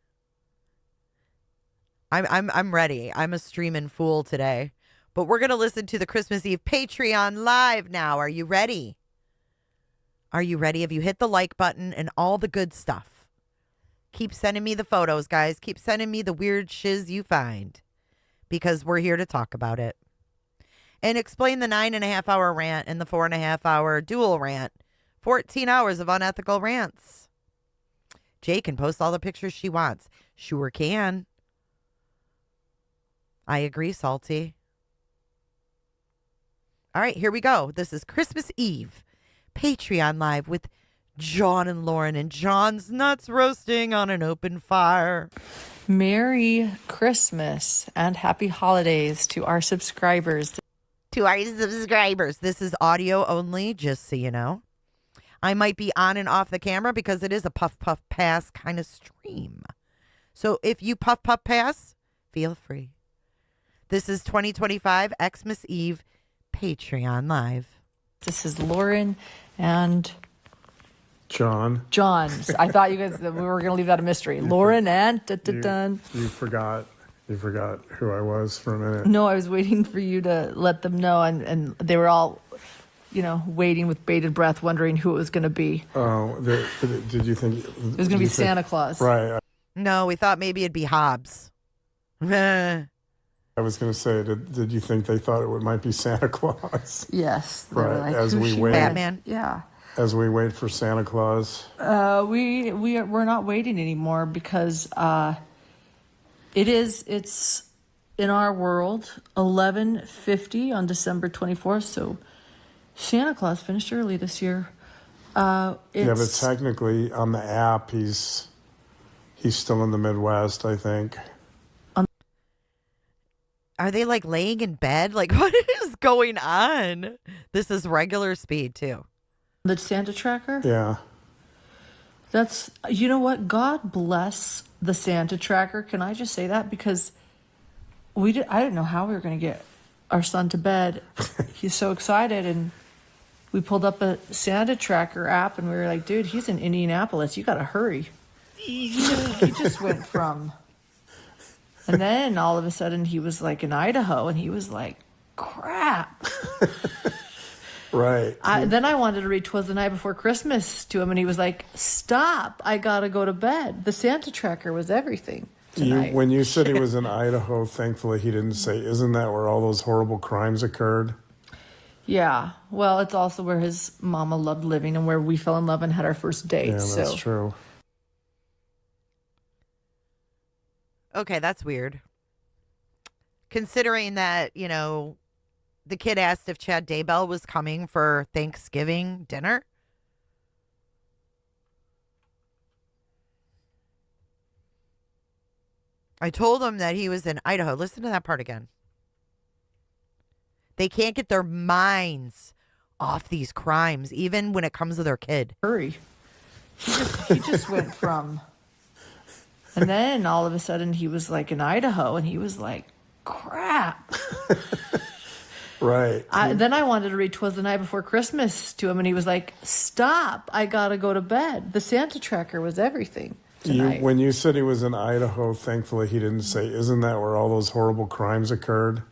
I'm ready. I'm a streaming fool today. But we're going to listen to the Christmas Eve Patreon live now. Are you ready? Are you ready? Have you hit the like button and all the good stuff? Keep sending me the photos, guys. Keep sending me the weird shiz you find. Because we're here to talk about it. And explain the 9.5-hour rant and the 4.5-hour dual rant. 14 hours of unethical rants. Jay can post all the pictures she wants. Sure can. I agree, Salty. All right, here we go. This is Christmas Eve. Patreon Live with John and Lauren. And John's nuts roasting on an open fire. Merry Christmas and happy holidays to our subscribers. This is audio only, just so you know. I might be on and off the camera because it is a puff, puff, pass kind of stream. So if you puff, puff, pass, feel free. This is 2025 Xmas Eve Patreon Live. This is Lauren and John. I thought you guys, we were going to leave that a mystery. Lauren and You forgot who I was for a minute. No, I was waiting for you to let them know, and they were all, waiting with bated breath, wondering who it was going to be. Oh, did you think It was going to be Santa Claus. Right. No, we thought maybe it'd be Hobbs. I was going to say, did you think they thought it might be Santa Claus? Yes. They were Right. like, As "Who's we she?" wait. Batman. Yeah. As we wait for Santa Claus. We're not waiting anymore because it's in our world 11:50 on December 24th. So Santa Claus finished early this year. Yeah, but technically on the app, he's still in the Midwest, I think. Are they like laying in bed? Like, what is going on? This is regular speed too. The Santa tracker? Yeah. That's, you know what? God bless the Santa tracker. Can I just say that? Because I didn't know how we were going to get our son to bed. He's so excited. And we pulled up a Santa tracker app and we were like, dude, he's in Indianapolis. You got to hurry. He just went from, and then all of a sudden he was like in Idaho and he was like, crap. Right. Then I wanted to read "'Twas the Night Before Christmas" to him, and he was like, "Stop! I gotta go to bed." The Santa tracker was everything tonight. When you said he was in Idaho, thankfully he didn't say, isn't that where all those horrible crimes occurred? Yeah. Well, it's also where his mama loved living and where we fell in love and had our first date. Yeah, that's true. Okay, that's weird. Considering that, the kid asked if Chad Daybell was coming for Thanksgiving dinner. I told him that he was in Idaho. Listen to that part again. They can't get their minds off these crimes, even when it comes to their kid. Hurry. He just went from, and then all of a sudden he was like in Idaho and he was like, crap. Right. Then I wanted to read "'Twas the Night Before Christmas" to him, and he was like, "Stop! I gotta go to bed." The Santa tracker was everything tonight. When you said he was in Idaho, thankfully he didn't say, isn't that where all those horrible crimes occurred?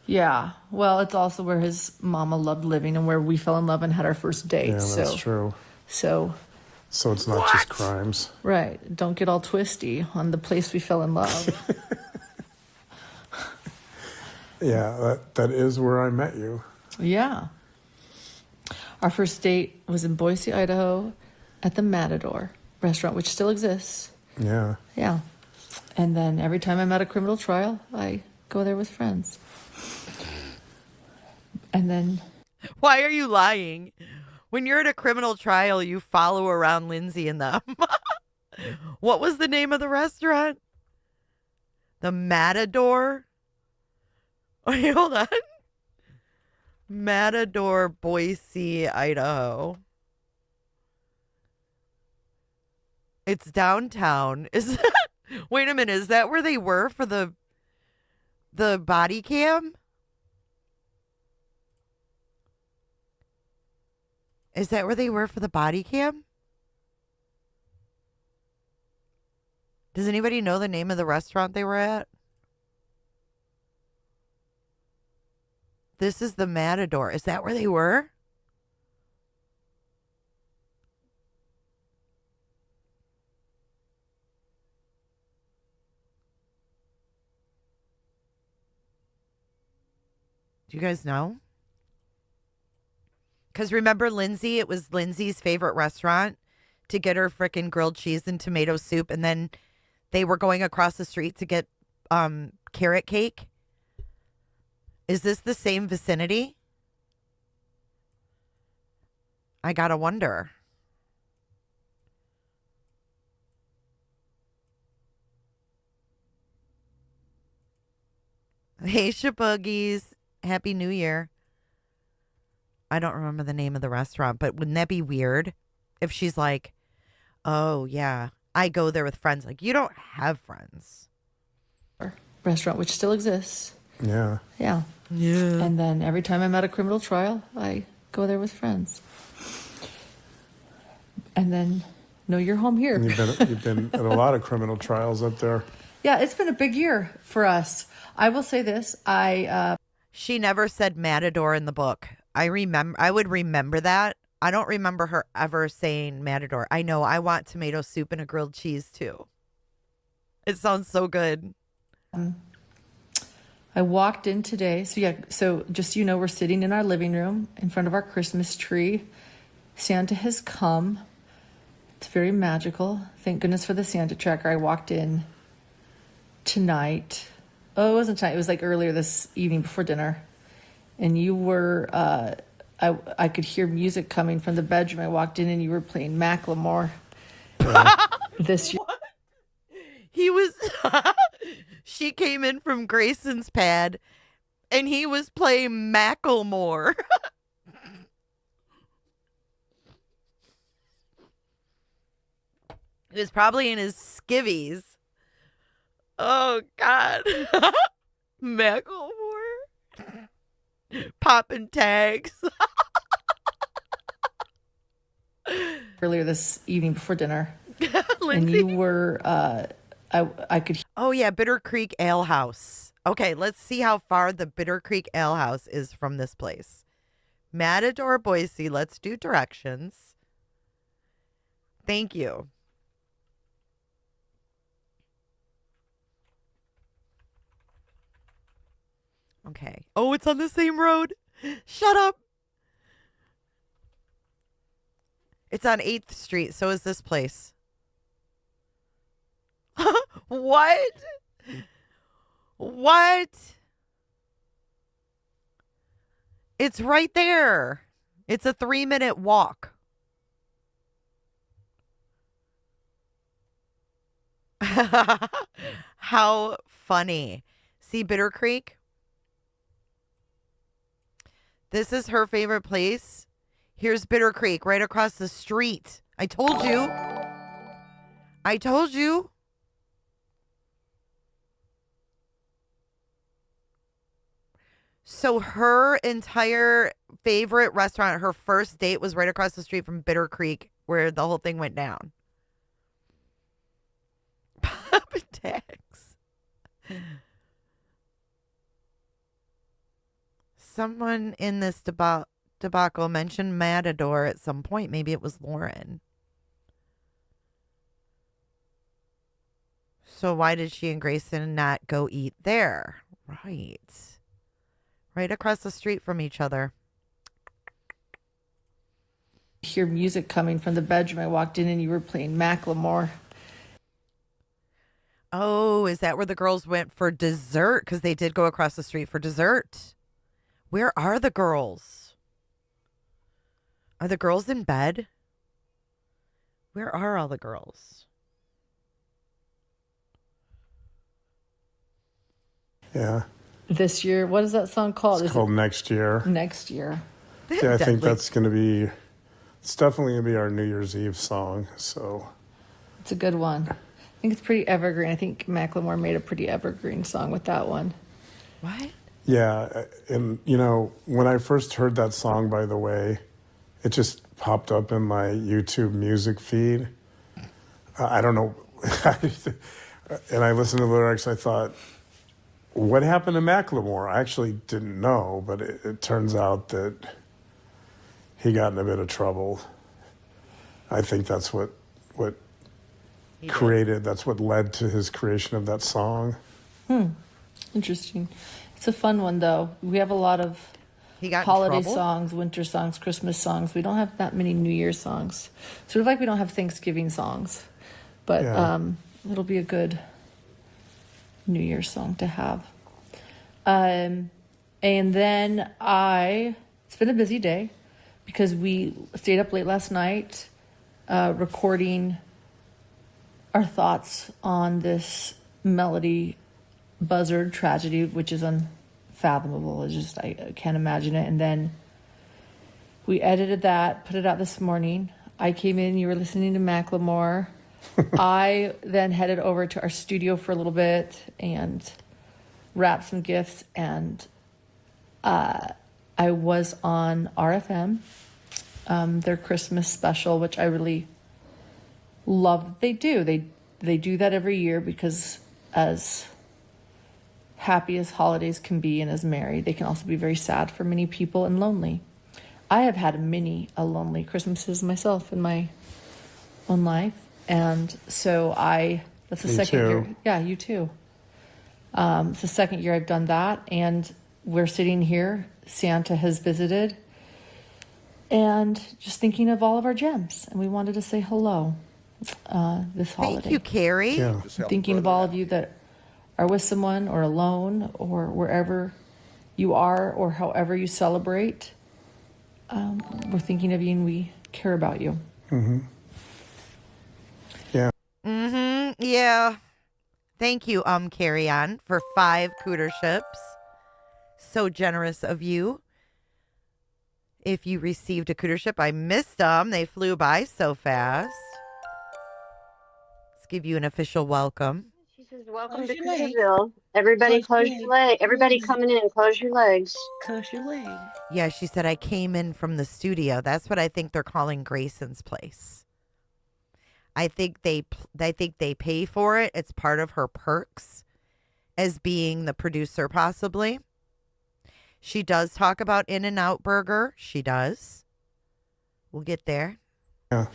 Yeah. Well, it's also where his mama loved living and where we fell in love and had our first date. Yeah, that's true. So it's not just crimes. Right. Don't get all twisty on the place we fell in love. Yeah, that is where I met you. Yeah. Our first date was in Boise, Idaho at the Matador restaurant, which still exists. Yeah. Yeah. And then every time I'm at a criminal trial, I go there with friends. And then... Why are you lying? When you're at a criminal trial, you follow around Lindsay and them. What was the name of the restaurant? The Matador? Wait, hold on. Matador, Boise, Idaho. It's downtown. Is that, wait a minute, is that where they were for the body cam? Is that where they were for the body cam? Does anybody know the name of the restaurant they were at? This is the Matador. Is that where they were? Do you guys know? Because remember Lindsay? It was Lindsay's favorite restaurant to get her frickin' grilled cheese and tomato soup. And then they were going across the street to get carrot cake. Is this the same vicinity? I gotta wonder. Hey, Shabuggies. Happy New Year. I don't remember the name of the restaurant, but wouldn't that be weird if she's like, oh, yeah, I go there with friends. Like, you don't have friends. Restaurant, which still exists. Yeah. Yeah. Yeah. And then every time I'm at a criminal trial, I go there with friends. And then, no, you're home here. And you've been at a lot of criminal trials up there. Yeah, it's been a big year for us. I will say this. She never said Matador in the book. I would remember that. I don't remember her ever saying Matador. I know I want tomato soup and a grilled cheese too. It sounds so good. I walked in today. So just so you know, we're sitting in our living room in front of our Christmas tree. Santa has come. It's very magical. Thank goodness for the Santa tracker. I walked in tonight. Oh, it wasn't tonight. It was like earlier this evening before dinner. And you were, I could hear music coming from the bedroom. I walked in and you were playing Macklemore. This year. What? He was, she came in from Grayson's pad and he was playing Macklemore. He was probably in his skivvies. Oh, God. Macklemore. Popping tags. Earlier this evening before dinner. And Lindsay. you were, I could Oh, yeah, Bitter Creek Ale House. Okay, let's see how far the Bitter Creek Ale House is from this place. Matador, Boise. Let's do directions. Thank you. Okay. Oh, it's on the same road. Shut up. It's on 8th Street. So is this place. What? What? It's right there. It's a 3-minute walk. How funny. See Bitter Creek? This is her favorite place. Here's Bitter Creek right across the street. I told you. I told you. So her entire favorite restaurant, her first date was right across the street from Bitter Creek where the whole thing went down. Papa tax. Someone in this debacle mentioned Matador at some point. Maybe it was Lauren. So why did she and Grayson not go eat there? Right. Right across the street from each other. hear music coming from the bedroom. I walked in and you were playing Macklemore. Oh, is that where the girls went for dessert? Because they did go across the street for dessert. Where are the girls? Are the girls in bed? Where are all the girls? Yeah. this year. What is that song called? It's Is called Next Year. it next year? Yeah, I think Deadly. that's going to be, it's definitely going to be our New Year's Eve song. So, It's a good one. I think it's pretty evergreen. I think Macklemore made a pretty evergreen song with that one. What? yeah. And, when I first heard that song, by the way, it just popped up in my YouTube music feed. I don't know. And I listened to the lyrics. I thought, what happened to Macklemore? I actually didn't know, but it turns out that he got in a bit of trouble. I think that's what that's what led to his creation of that song. Interesting. It's a fun one, though. We have a lot of He got in holiday trouble? songs, winter songs, Christmas songs. We don't have that many New Year's songs. Sort of like we don't have Thanksgiving songs. But Yeah. it'll be a good New Year's song to have. And then it's been a busy day because we stayed up late last night recording our thoughts on this Melody Buzzard tragedy, which is unfathomable. It's just, I can't imagine it. And then we edited that, put it out this morning. I came in, you were listening to Macklemore. I then headed over to our studio for a little bit and wrapped some gifts. And I was on RFM, their Christmas special, which I really love that they do. They do that every year because as happy as holidays can be and as merry, they can also be very sad for many people and lonely. I have had a lonely Christmases myself in my own life. And so that's the Me second too. year. Yeah, you too. It's the second year I've done that. And we're sitting here. Santa has visited. And just thinking of all of our gems. And we wanted to say hello this holiday. Thank you, Carrie. Yeah. Just help a Thinking of brother all out. of you that are with someone or alone or wherever you are or however you celebrate. We're thinking of you and we care about you. Yeah. Yeah. Thank you, Carrie Ann, for 5 cooter ships. So generous of you. If you received a cooter ship, I missed them. They flew by so fast. Let's give you an official welcome. She says, welcome Close to your leg. Cooterville. Everybody Close close your your leg. leg. Everybody coming in, close your legs. Close your leg. Yeah, she said I came in from the studio. That's what I think they're calling Grayson's place. I think they pay for it. It's part of her perks as being the producer, possibly. She does talk about In-N-Out Burger. She does. We'll get there. Yeah.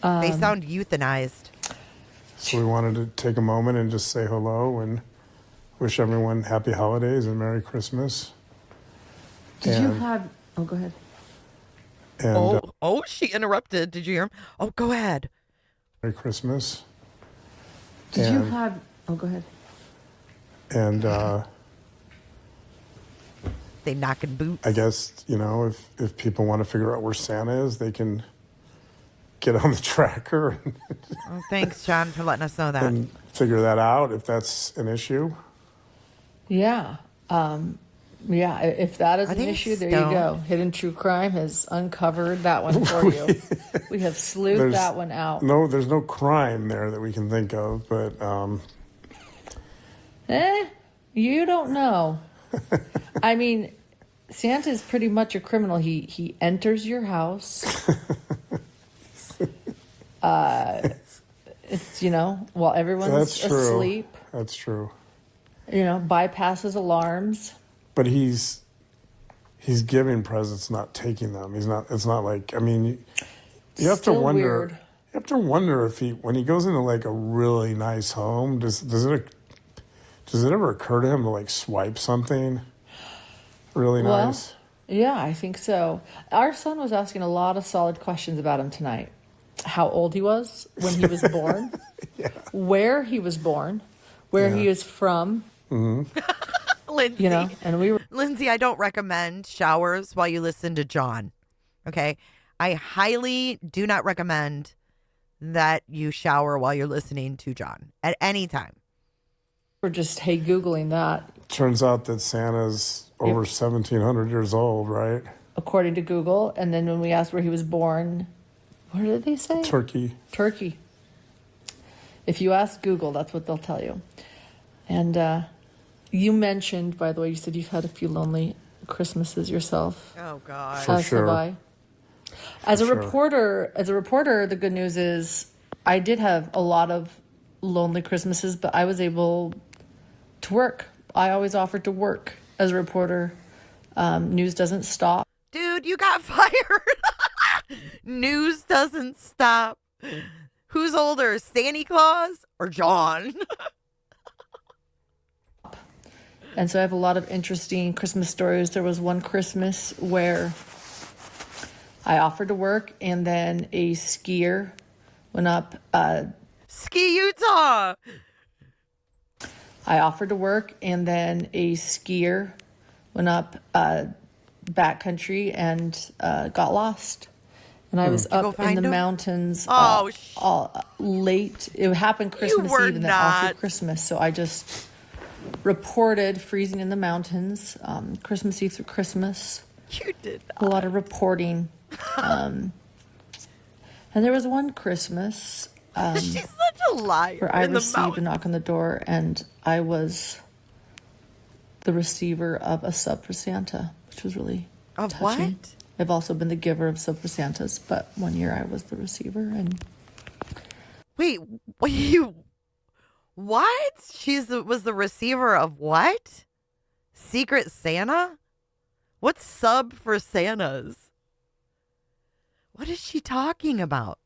They sound euthanized. So we wanted to take a moment and just say hello and wish everyone happy holidays and Merry Christmas. Did you And- have... Oh, go ahead. And She interrupted. Did you hear him? Oh, go ahead. Merry Christmas. Did you And- have... Oh, go ahead. And They knocking boots. I guess, if people want to figure out where Santa is, they can get on the tracker Oh, thanks, John, for letting us know that. and figure that out if that's an issue. Yeah. Yeah, if that is Are an they issue, there stoned? you go. Hidden True Crime has uncovered that one for you. We have sleuthed There's that one out. There's no crime there that we can think of, but You don't know. I mean, Santa is pretty much a criminal. He enters your house. It's, while everyone's that's true. asleep, That's true. bypasses alarms. But he's giving presents, not taking them. It's not like, you have to Still wonder. weird. You have to wonder if when he goes into like a really nice home, does it ever occur to him to like swipe something really Well, nice? Yeah, I think so. Our son was asking a lot of solid questions about him tonight. How old he was when he was born, where he was born, where he is from, Lindsay. and we were Lindsay, I don't recommend showers while you listen to John. Okay? I highly do not recommend that you shower while you're listening to John at any time. just, hey, Googling that. turns out that Santa's over 1,700 years old, right? According to Google. And then when we asked where he was born, what did they say? Turkey. Turkey. If you ask Google, that's what they'll tell you. And you mentioned, by the way, you said you've had a few lonely Christmases yourself. Oh God. For sure. Have I. As a sure. reporter, the good news is I did have a lot of lonely Christmases, but I was able to work. I always offered to work as a reporter. News doesn't stop. Dude, you got fired. News doesn't stop. Who's older, Santa Claus or John? And so I have a lot of interesting Christmas stories. There was one Christmas where I offered to work, and then a skier went up. Ski Utah. I offered to work, and then a skier went up backcountry and got lost. And I was Did you go up in find the him? mountains Oh, all late. It happened Christmas were Eve and then all not. through Christmas. So I just reported freezing in the mountains, Christmas Eve through Christmas. You did A lot of reporting. And there was one Christmas She's such a liar. where I in the received a mountains. knock on the door, and I was the receiver of a sub for Santa, which was really Of touching. what? I've also been the giver of sub for Santas, but one year I was the receiver. And Wait, what? Was the receiver of what? Secret Santa? What's sub for Santas? What is she talking about?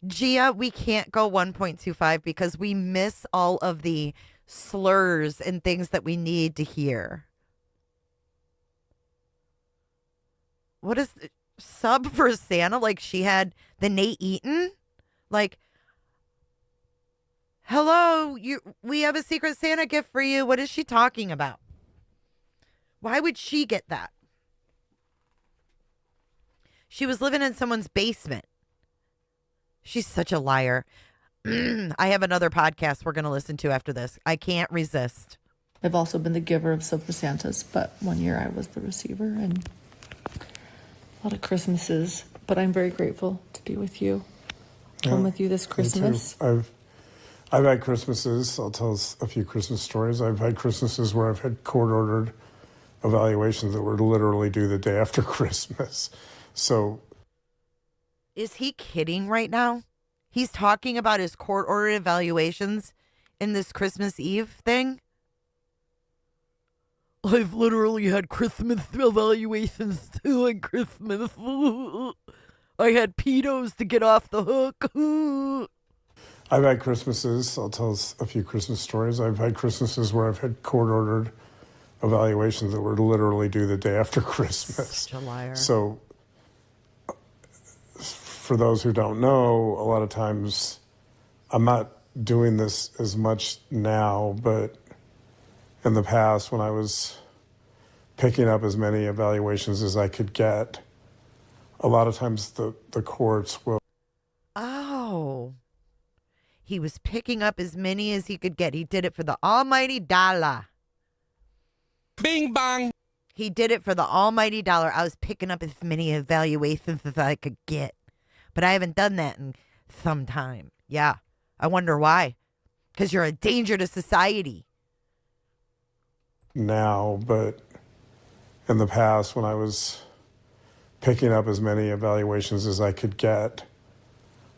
Gia, we can't go 1.25 because we miss all of the slurs and things that we need to hear. What is sub for Santa? Like she had the Nate Eaton? Like, hello, we have a Secret Santa gift for you. What is she talking about? Why would she get that? She was living in someone's basement. She's such a liar. I have another podcast we're going to listen to after this. I can't resist. I've also been the giver of sub for Santas, but one year I was the receiver. And a lot of Christmases, but I'm very grateful to be with you. I'm with you this Me too. Christmas. I've had Christmases. I'll tell us a few Christmas stories. I've had Christmases where I've had court-ordered evaluations that were literally due the day after Christmas. So Is he kidding right now? He's talking about his court order evaluations in this Christmas Eve thing? I've literally had Christmas evaluations too on Christmas. I had pedos to get off the hook. I've had Christmases. I'll tell us a few Christmas stories. I've had Christmases where I've had court-ordered evaluations that were literally due the day after Christmas. Such a liar. So for those who don't know, a lot of times I'm not doing this as much now, but in the past when I was picking up as many evaluations as I could get, a lot of times the courts will Oh. He was picking up as many as he could get. He did it for the almighty dollar. Bing bong. He did it for the almighty dollar. I was picking up as many evaluations as I could get. But I haven't done that in some time. Yeah. I wonder why. Because you're a danger to society. now, but in the past when I was picking up as many evaluations as I could get,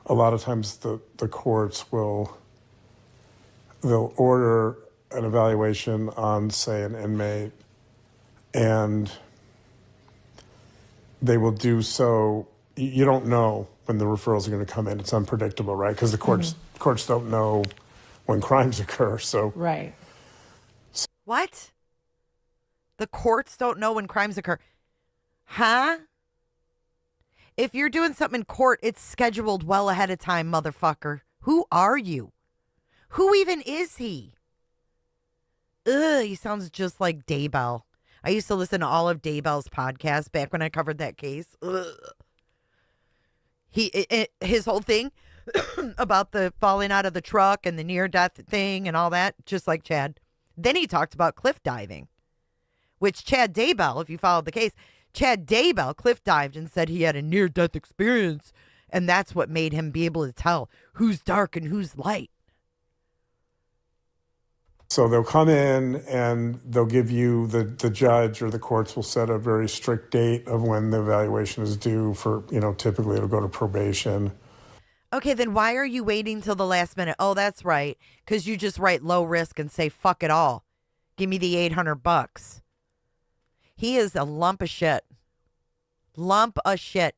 a lot of times the courts they'll order an evaluation on, say, an inmate, and they will do so. You don't know when the referrals are going to come in. It's unpredictable, right? Because the courts don't know when crimes occur. So Right. What? The courts don't know when crimes occur. Huh? If you're doing something in court, it's scheduled well ahead of time, motherfucker. Who are you? Who even is he? Ugh, he sounds just like Daybell. I used to listen to all of Daybell's podcasts back when I covered that case. Ugh. His whole thing about the falling out of the truck and the near-death thing and all that, just like Chad. Then he talked about cliff diving, which Chad Daybell, if you followed the case, Chad Daybell cliff dived and said he had a near-death experience, and that's what made him be able to tell who's dark and who's light. So they'll come in and they'll give you, the judge or the courts will set a very strict date of when the evaluation is due for, typically it'll go to probation. Okay, then why are you waiting till the last minute? Oh, that's right, because you just write low risk and say, fuck it all. Give me the $800. He is a lump of shit. Lump of shit.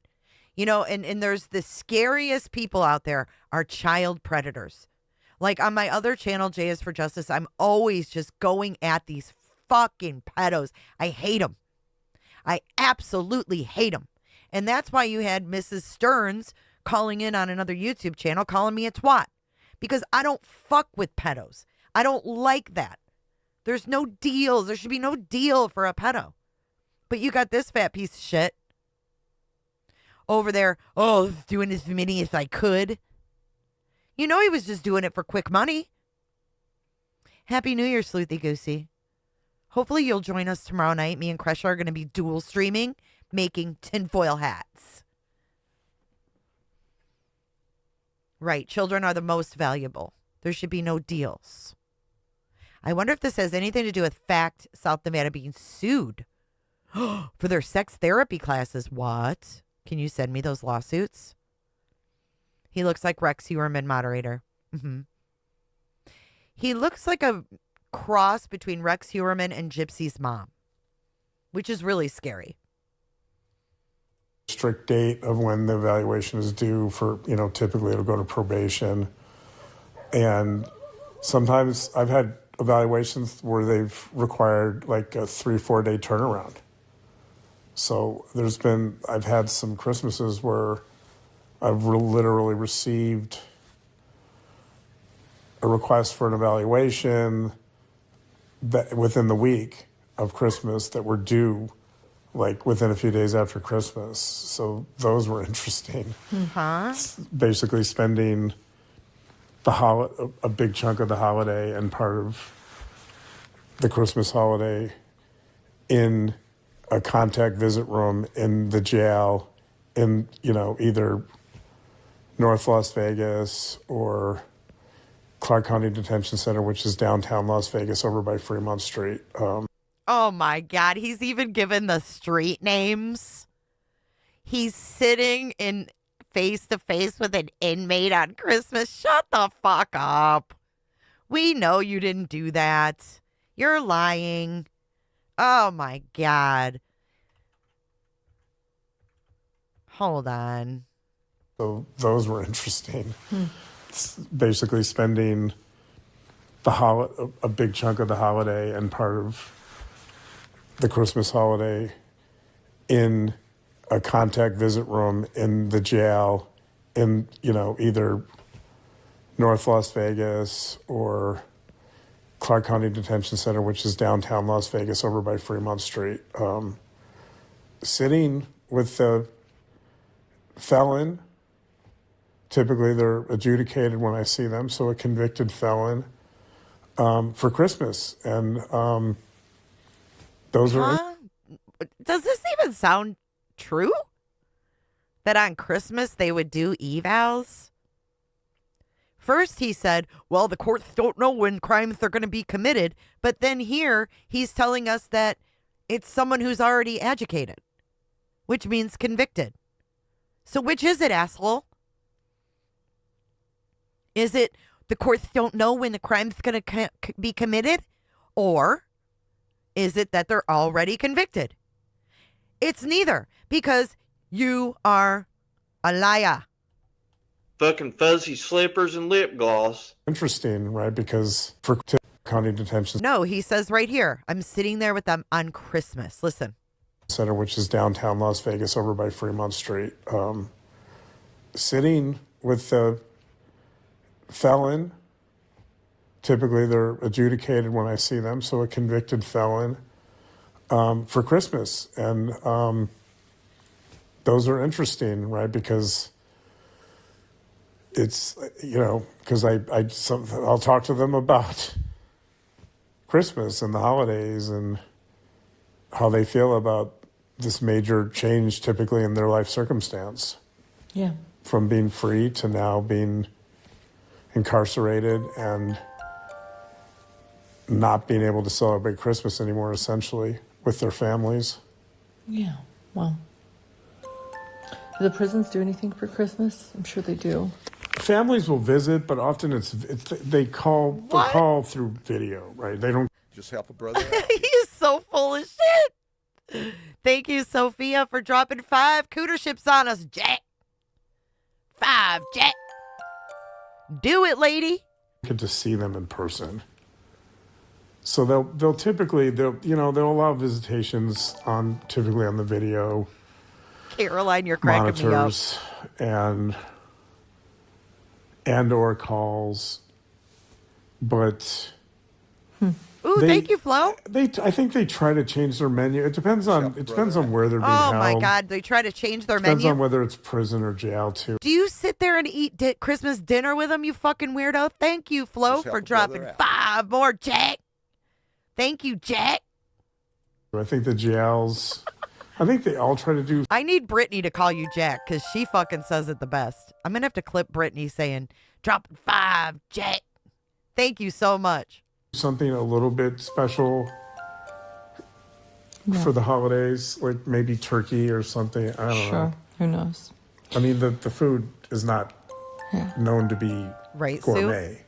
And there's the scariest people out there are child predators. Like on my other channel, J is for Justice, I'm always just going at these fucking pedos. I hate them. I absolutely hate them. And that's why you had Mrs. Stearns calling in on another YouTube channel, calling me a twat. Because I don't fuck with pedos. I don't like that. There's no deals. There should be no deal for a pedo. But you got this fat piece of shit over there, doing as many as I could. He was just doing it for quick money. Happy New Year, Sleuthy Goosey. Hopefully you'll join us tomorrow night. Me and Kresha are going to be dual streaming, making tinfoil hats. Right, children are the most valuable. There should be no deals. I wonder if this has anything to do with FACT South Nevada being sued for their sex therapy classes. What? Can you send me those lawsuits? He looks like Rex Heuermann, moderator. Mm-hmm. He looks like a cross between Rex Heuermann and Gypsy's mom, which is really scary. Strict date of when the evaluation is due for, typically it'll go to probation. And sometimes I've had evaluations where they've required like a 3-4 day turnaround. So I've had some Christmases where I've literally received a request for an evaluation that within the week of Christmas that were due like within a few days after Christmas. So those were interesting. Basically spending a big chunk of the holiday and part of the Christmas holiday in a contact visit room in the jail in, either North Las Vegas or Clark County Detention Center, which is downtown Las Vegas over by Fremont Street. Oh my God, he's even given the street names. He's sitting in face to face with an inmate on Christmas. Shut the fuck up. We know you didn't do that. You're lying. Oh my God. Hold on. So those were interesting. Basically spending a big chunk of the holiday and part of the Christmas holiday in a contact visit room in the jail in, either North Las Vegas or Clark County Detention Center, which is downtown Las Vegas over by Fremont Street. Sitting with the felon, typically they're adjudicated when I see them, so a convicted felon for Christmas. And those are... Does this even sound true? That on Christmas they would do evals? First he said, well, the courts don't know when crimes are going to be committed. But then here he's telling us that it's someone who's already adjudicated, which means convicted. So which is it, asshole? Is it the courts don't know when the crime's going to be committed? Or is it that they're already convicted? It's neither, because you are a liar. Fucking fuzzy slippers and lip gloss. Interesting, right? Because for county detention No, he says right here, I'm sitting there with them on Christmas. Listen. Center, which is downtown Las Vegas over by Fremont Street. Sitting with the felon, typically they're adjudicated when I see them, so a convicted felon for Christmas. And those are interesting, right? Because it's, because I'll talk to them about Christmas and the holidays and how they feel about this major change typically in their life circumstance. Yeah. From being free to now being incarcerated and not being able to celebrate Christmas anymore, essentially, with their families. Yeah. Well, do the prisons do anything for Christmas? I'm sure they do. Families will visit, but often they call through video, right? They don't Just help a brother out. He is so full of shit. Thank you, Sophia, for dropping 5 cooter ships on us, Jack. 5, Jack. Do it, lady. get to see them in person. So they'll typically they'll allow visitations typically on the video Caroline, you're cracking me up. monitors and or calls, but Ooh, thank you, Flo. I think they try to change their menu. It depends on where they're being held. Oh my God, they try to change their Depends menu. on whether it's prison or jail too. Do you sit there and eat Christmas dinner with them, you fucking weirdo? Thank you, Flo, Just help for a brother dropping out. 5 more, Jack. Thank you, Jack. I think the jails. I think they all try to do I need Brittany to call you Jack because she fucking says it the best. I'm going to have to clip Brittany saying, dropping 5, Jack. Thank you so much. something a little bit special for the holidays, like maybe turkey or something. I don't know. Who knows? I mean, the food is not known to be Right, gourmet. Sue?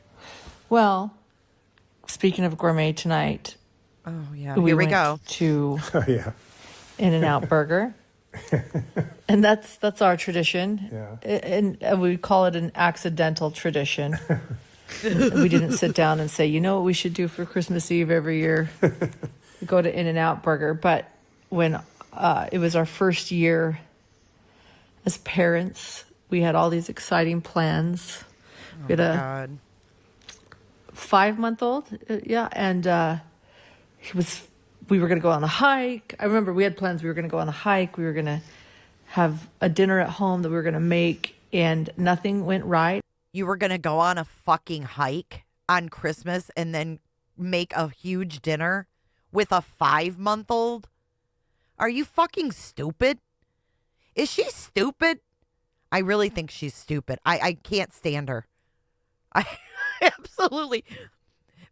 Well, speaking of gourmet tonight, Oh, yeah. we Here we went go. to Yeah. In-N-Out Burger. And that's our tradition. Yeah. And we call it an accidental tradition. We didn't sit down and say, you know what we should do for Christmas Eve every year? We go to In-N-Out Burger. But when it was our first year as parents, we had all these exciting plans. We had a God. 5-month-old, and we were going to go on a hike. I remember we had plans. We were going to go on a hike. We were going to have a dinner at home that we were going to make, and nothing went right. You were going to go on a fucking hike on Christmas and then make a huge dinner with a 5-month-old? Are you fucking stupid? Is she stupid? I really think she's stupid. I can't stand her. I absolutely.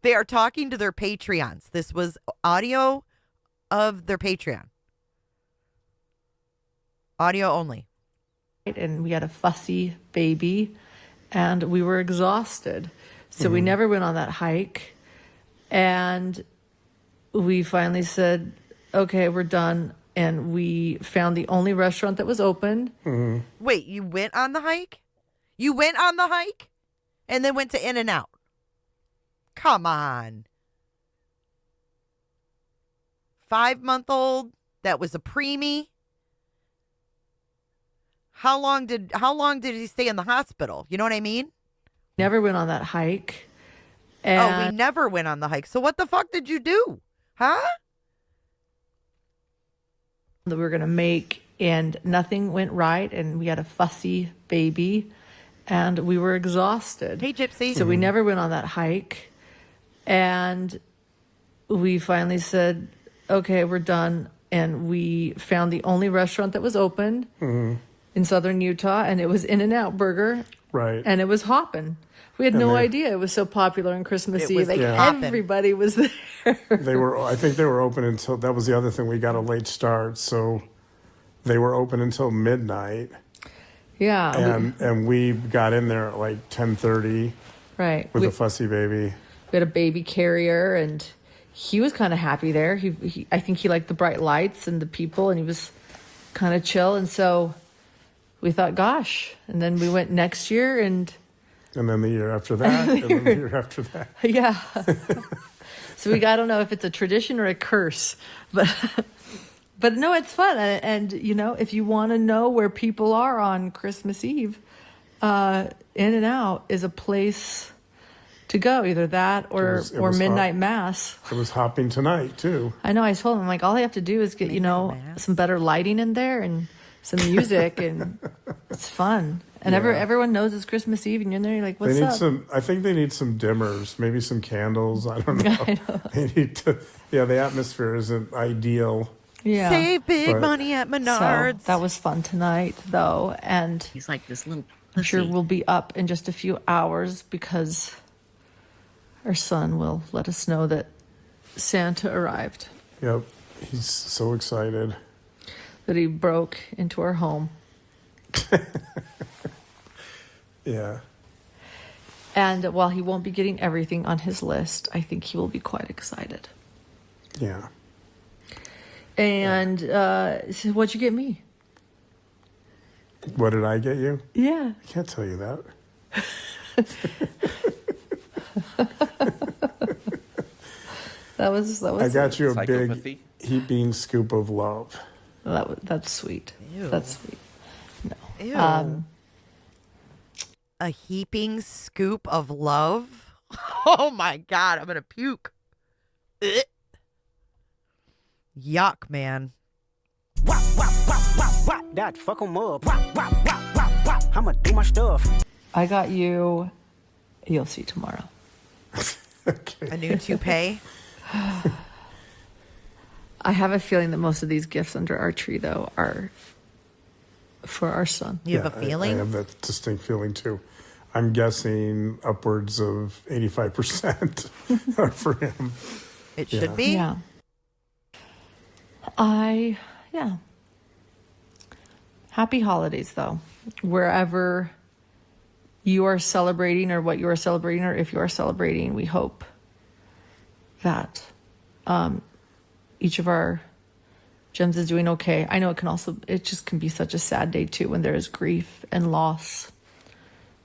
They are talking to their Patreons. This was audio of their Patreon. Audio only. And we had a fussy baby, and we were exhausted. So we never went on that hike. And we finally said, okay, we're done. And we found the only restaurant that was open. Wait, you went on the hike? You went on the hike and then went to In-N-Out? Come on. 5-month-old that was a preemie. How long did he stay in the hospital? You know what I mean? Never went on that hike. Oh, And we never went on the hike. So what the fuck did you do? Huh? that we were going to make, and nothing went right, and we had a fussy baby, and we were exhausted. Hey, Gypsy. So we never went on that hike. And we finally said, okay, we're done. And we found the only restaurant that was open in southern Utah, and it was In-N-Out Burger. Right. And it was hopping. We had no idea it was so popular on Christmas It Eve. was Like hopping. everybody was there. I think they were open until, that was the other thing, we got a late start, so they were open until midnight, Yeah. and we got in there at like 10:30 Right. with We a fussy baby. had a baby carrier, and he was kind of happy there. I think he liked the bright lights and the people, and he was kind of chill. And so we thought, gosh. And then we went next year, and And then the year after that, and then the year after that. yeah. So I don't know if it's a tradition or a curse, but no, it's fun. And if you want to know where people are on Christmas Eve, In-N-Out is a place to go. Either that or It was midnight hot. mass. It was hopping tonight too. I know. I told him, like, all I have to do is get Mass. some better lighting in there and some music, and it's fun. And Yeah. everyone knows it's Christmas Eve, and you're there, you're like, They what's need up? some. I think they need some dimmers, maybe some candles. I don't know. I know. They need to. Yeah, the atmosphere isn't ideal. Yeah. Save big But- money at So Menards. that was fun tonight, though. And He's like this little I'm sure pussy. we'll be up in just a few hours because our son will let us know that Santa arrived, Yep, he's so excited. that he broke into our home. Yeah, And while he won't be getting everything on his list, I think he will be quite excited. yeah. And so what'd you get me? What did I get you? Yeah. I can't tell you that. That was I got you a big Psychopathy. heat bean scoop of love. that's sweet. Ew. That's sweet. Ew. Um, a heaping scoop of love. Oh my God, I'm gonna puke. Ugh. Yuck, man. That fuck 'em up. I'ma do my stuff. I got you. You'll see tomorrow. A new toupee. I have a feeling that most of these gifts under our tree, though, are for our son. You have a feeling? I have that distinct feeling too. I'm guessing upwards of 85% are for him. It Yeah. should be. Yeah. Yeah. Happy holidays, though. Wherever you are celebrating or what you are celebrating, or if you are celebrating, we hope that each of our gems is doing okay. I know it just can be such a sad day too when there is grief and loss.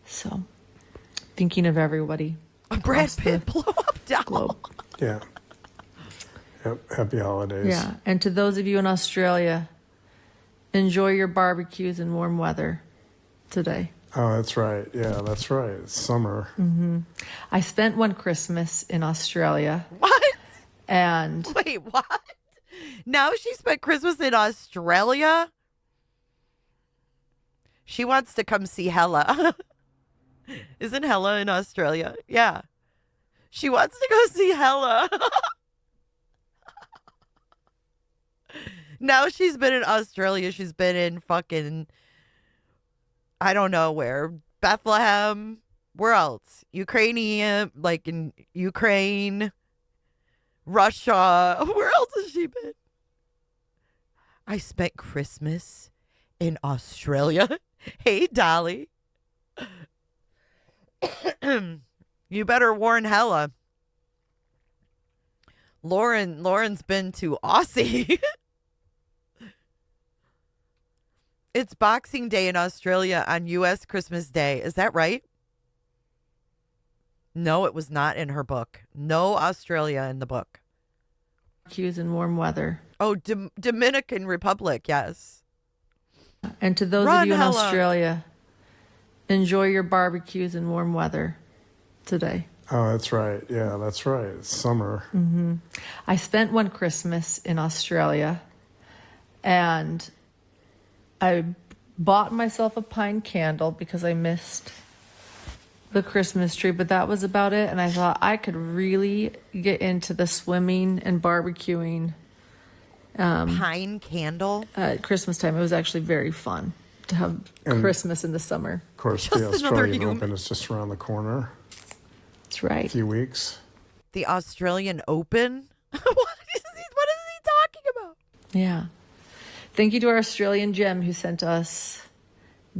So, thinking of everybody. A Brad Pitt blow up doll. Globe. Yeah. Yep. Happy holidays. Yeah. And to those of you in Australia, enjoy your barbecues in warm weather today. Oh, that's right. Yeah, that's right. It's summer. I spent one Christmas in Australia, What? and Wait, what? Now she spent Christmas in Australia? She wants to come see Hella. Isn't Hella in Australia? Yeah. She wants to go see Hella. Now she's been in Australia. She's been in fucking, I don't know where. Bethlehem. Where else? Ukrainian, like in Ukraine. Russia. Where else has she been? I spent Christmas in Australia. Hey, Dolly. You better warn Hella. Lauren's been to Aussie. It's Boxing Day in Australia on U.S. Christmas Day. Is that right? No, it was not in her book. No Australia in the book. barbecues in warm weather. Oh, Dominican Republic, yes. And to those Run, of you in Hella. Australia, enjoy your barbecues in warm weather today. Oh, that's right. Yeah, that's right. It's summer. I spent one Christmas in Australia, and I bought myself a pine candle because I missed the Christmas tree, but that was about it. And I thought I could really get into the swimming and barbecuing Pine candle. at Christmas time. It was actually very fun to have And- Christmas in the summer. Of course, Just the another Australian human. Open is just around the corner. That's A right. few weeks. The Australian Open. What is he talking about? Yeah. Thank you to our Australian gem who sent us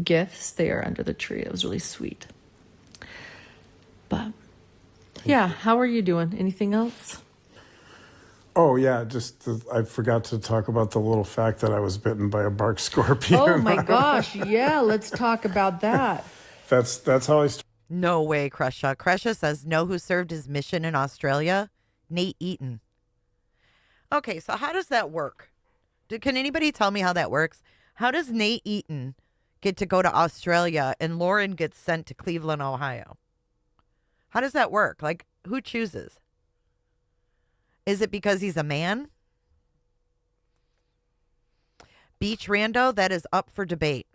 gifts. They are under the tree. It was really sweet. But yeah, how are you doing? Anything else? Oh, yeah. I forgot to talk about the little fact that I was bitten by a bark scorpion. Oh my gosh. Yeah, let's talk about that. That's how I started. No way, Kresha. Kresha says, know who served his mission in Australia? Nate Eaton. Okay, so how does that work? Can anybody tell me how that works? How does Nate Eaton get to go to Australia and Lauren gets sent to Cleveland, Ohio? How does that work? Like, who chooses? Is it because he's a man? Beach Rando, that is up for debate.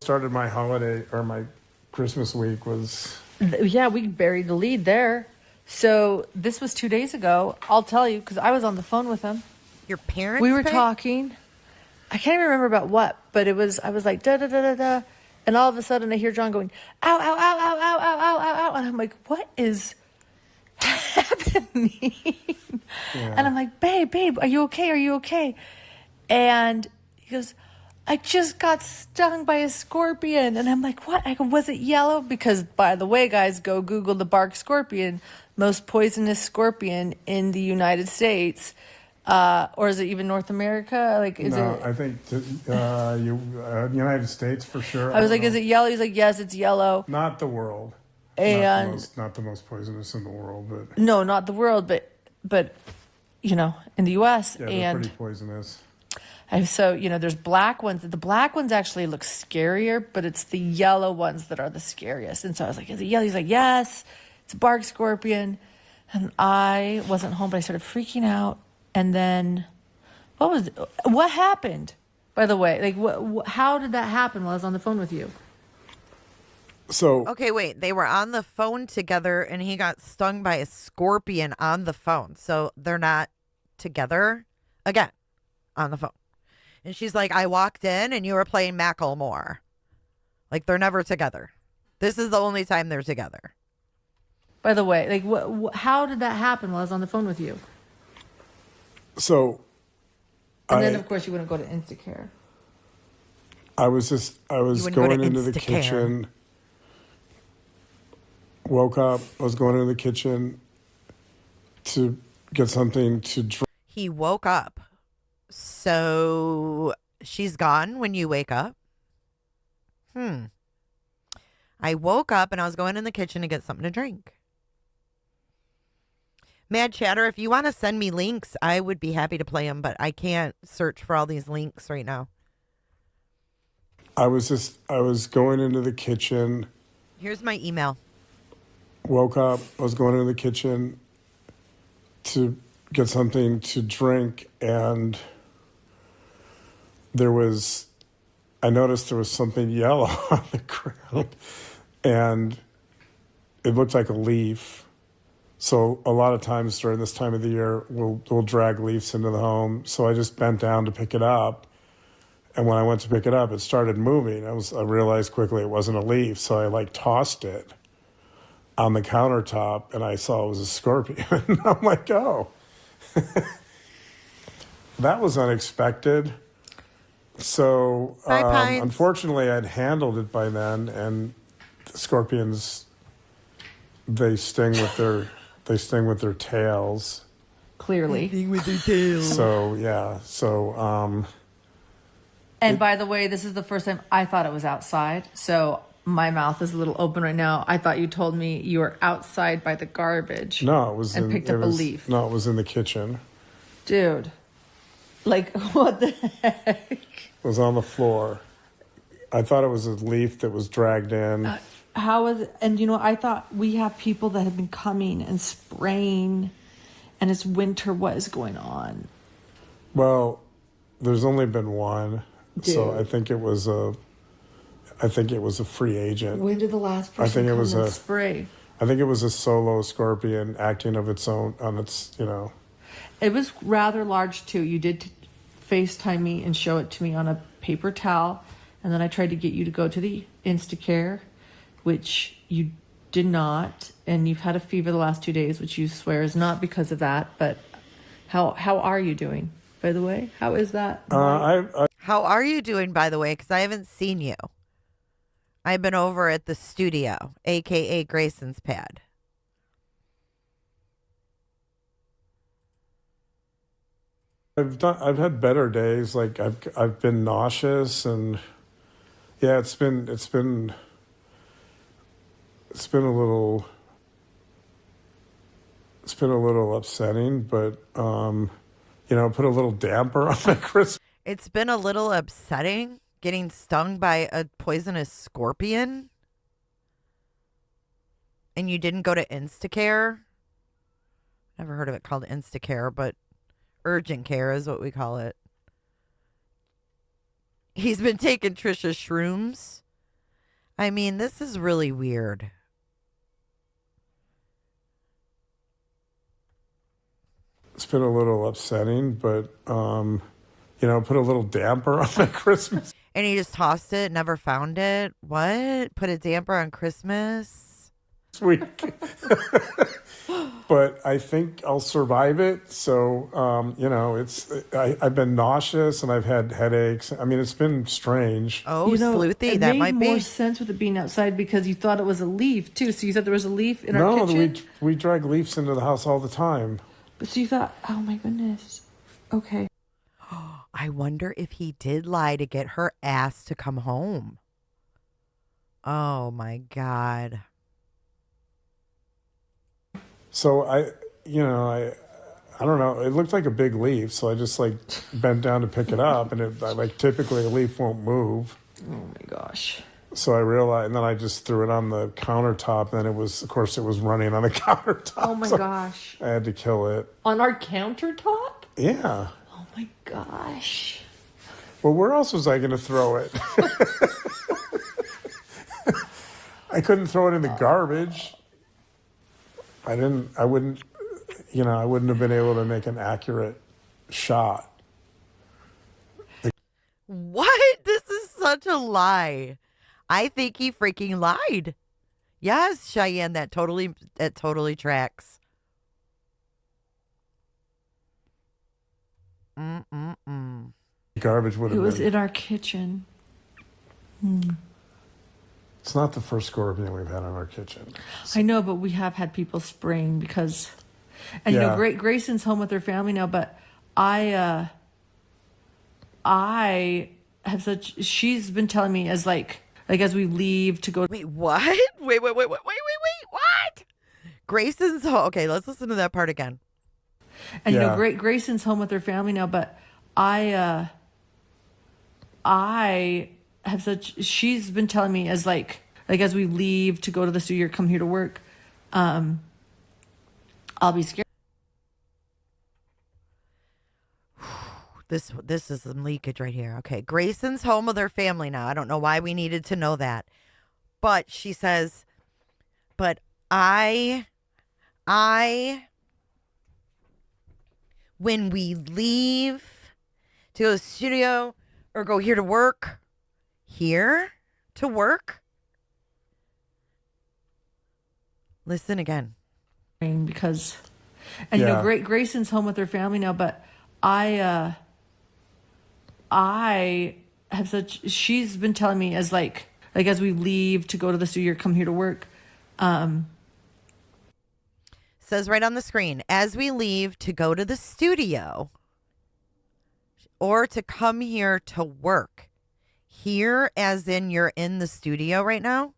Started my holiday or my Christmas week was Yeah, we buried the lead there. So this was 2 days ago. I'll tell you, because I was on the phone with him. Your parents? We were pay? talking. I can't even remember about what, but I was like, da da da da da. And all of a sudden I hear John going, ow, ow, ow, ow, ow, ow, ow, ow, ow. And I'm like, what is happening? Yeah. And I'm like, babe, are you okay? Are you okay? And he goes, I just got stung by a scorpion. And I'm like, what? I go, was it yellow? Because, by the way, guys, go Google the bark scorpion, most poisonous scorpion in the United States. Or is it even North America? Like, is no, it? I think United States for sure. I was don't like, know. is it yellow? He's like, yes, it's yellow. Not the world. And not the most poisonous in the world, but no, not the world, but you know, in the U.S. yeah, they're and pretty poisonous. so you know, there's black ones. The black ones actually look scarier, but it's the yellow ones that are the scariest. And so I was like, is it yellow? He's like, yes, it's a bark scorpion. And I wasn't home, but I started freaking out. And then, what happened? By the way, like, how did that happen while I was on the phone with you? So Okay, wait. They were on the phone together and he got stung by a scorpion on the phone. So they're not together again on the phone. And she's like, I walked in and you were playing Macklemore. Like, they're never together. This is the only time they're together. By the way, like, how did that happen while I was on the phone with you? So And then, of course, you wouldn't go to Instacare. I was wouldn't go going to into the Instacare. kitchen, woke up, I was going into the kitchen to get something to drink. He woke up. So she's gone when you wake up? I woke up and I was going in the kitchen to get something to drink. Mad Chatter, if you want to send me links, I would be happy to play them, but I can't search for all these links right now. I was going into the kitchen, Here's my email. woke up, I was going into the kitchen to get something to drink, and I noticed there was something yellow on the ground, and it looked like a leaf. So a lot of times during this time of the year, we'll drag leaves into the home. So I just bent down to pick it up. And when I went to pick it up, it started moving. I realized quickly it wasn't a leaf. So I tossed it on the countertop and I saw it was a scorpion. I'm like, oh, that was unexpected. So Bye, Pines. unfortunately, I'd handled it by then. And scorpions, they sting with their tails. Clearly. With their tails. So yeah. So And by the way, this is the first time I thought it was outside. So my mouth is a little open right now. I thought you told me you were outside by the garbage. no, it was And picked up a leaf. No, it was in the kitchen. Dude. Like, what the heck? It was on the floor. I thought it was a leaf that was dragged in. How is it? And you know, I thought we have people that have been coming and spraying, and it's winter. What is going on? Well, there's only been one, so Dude. I think it was a free agent. When did the last I person think it come was and a- spray? I think it was a solo scorpion acting of its own on its. It was rather large too. You did FaceTime me and show it to me on a paper towel, and then I tried to get you to go to the Instacare, which you did not, and you've had a fever the last 2 days, which you swear is not because of that. But how are you doing, by the way? How is that? How are you doing, by the way? Because I haven't seen you. I've been over at the studio, a.k.a. Grayson's pad. I've had better days. Like I've been nauseous and yeah, it's been a little upsetting, but put a little damper on my Christmas. It's been a little upsetting getting stung by a poisonous scorpion. And you didn't go to Instacare? Never heard of it called Instacare, but urgent care is what we call it. He's been taking Trisha's shrooms I mean, this is really weird. It's been a little upsetting, but put a little damper on my Christmas. And he just tossed it, never found it. What? Put a damper on Christmas? Week. But I think I'll survive it. So, I've been nauseous and I've had headaches. I mean, it's been strange. Oh, sleuthy. It That made might more be. sense with it being outside because you thought it was a leaf too. So you thought there was a leaf in our kitchen? No, we drag leaves into the house all the time. But so you thought, oh my goodness. Okay. I wonder if he did lie to get her ass to come home. Oh my God. So I don't know. It looked like a big leaf, so I just like bent down to pick it up, and typically a leaf won't move. Oh my gosh. So I realized, and then I just threw it on the countertop. And then it was running on the countertop. Oh my gosh. I had to kill it. On our countertop? Yeah. Oh my gosh. Well, where else was I going to throw it? I couldn't throw it in the garbage. I wouldn't have been able to make an accurate shot. What? This is such a lie. I think he freaking lied. Yes, Cheyenne, that totally tracks. Garbage would have It was been. in our kitchen. It's not the first scorpion we've had in our kitchen. I know, but we have had people spraying because, and Yeah. Grayson's home with her family now. But I have such. She's been telling me as like as we leave to go. Wait, what? Wait. What? Grayson's home. Okay, let's listen to that part again. And Yeah. Grayson's home with her family now. But I have such. She's been telling me as like as we leave to go to the studio or come here to work. I'll be scared. This is some leakage right here. Okay, Grayson's home with her family now. I don't know why we needed to know that, but she says, "But I, when we leave to go to the studio or go here to work, Listen again. Because, and Yeah. Grayson's home with her family now. But I have such. She's been telling me as like as we leave to go to the studio or come here to work. Says right on the screen, as we leave to go to the studio or to come here to work. Here, as in you're in the studio right now?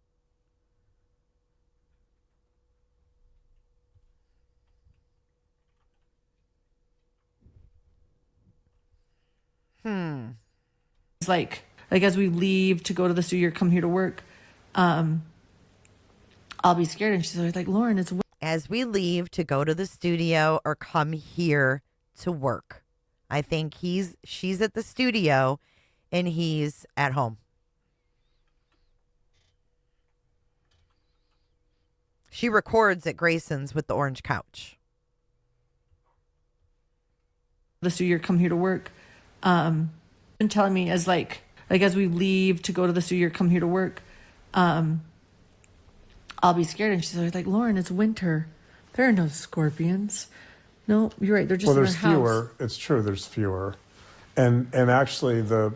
It's like as we leave to go to the studio or come here to work. I'll be scared. And she's always like, Lauren, it's. As we leave to go to the studio or come here to work. I think she's at the studio and he's at home. She records at Grayson's with the orange couch. The studio or come here to work. Been telling me as like as we leave to go to the studio or come here to work. I'll be scared. And she's always like, Lauren, it's winter. There are no scorpions. No, you're right. They're just in our there's house. fewer. It's true. There's fewer, and actually the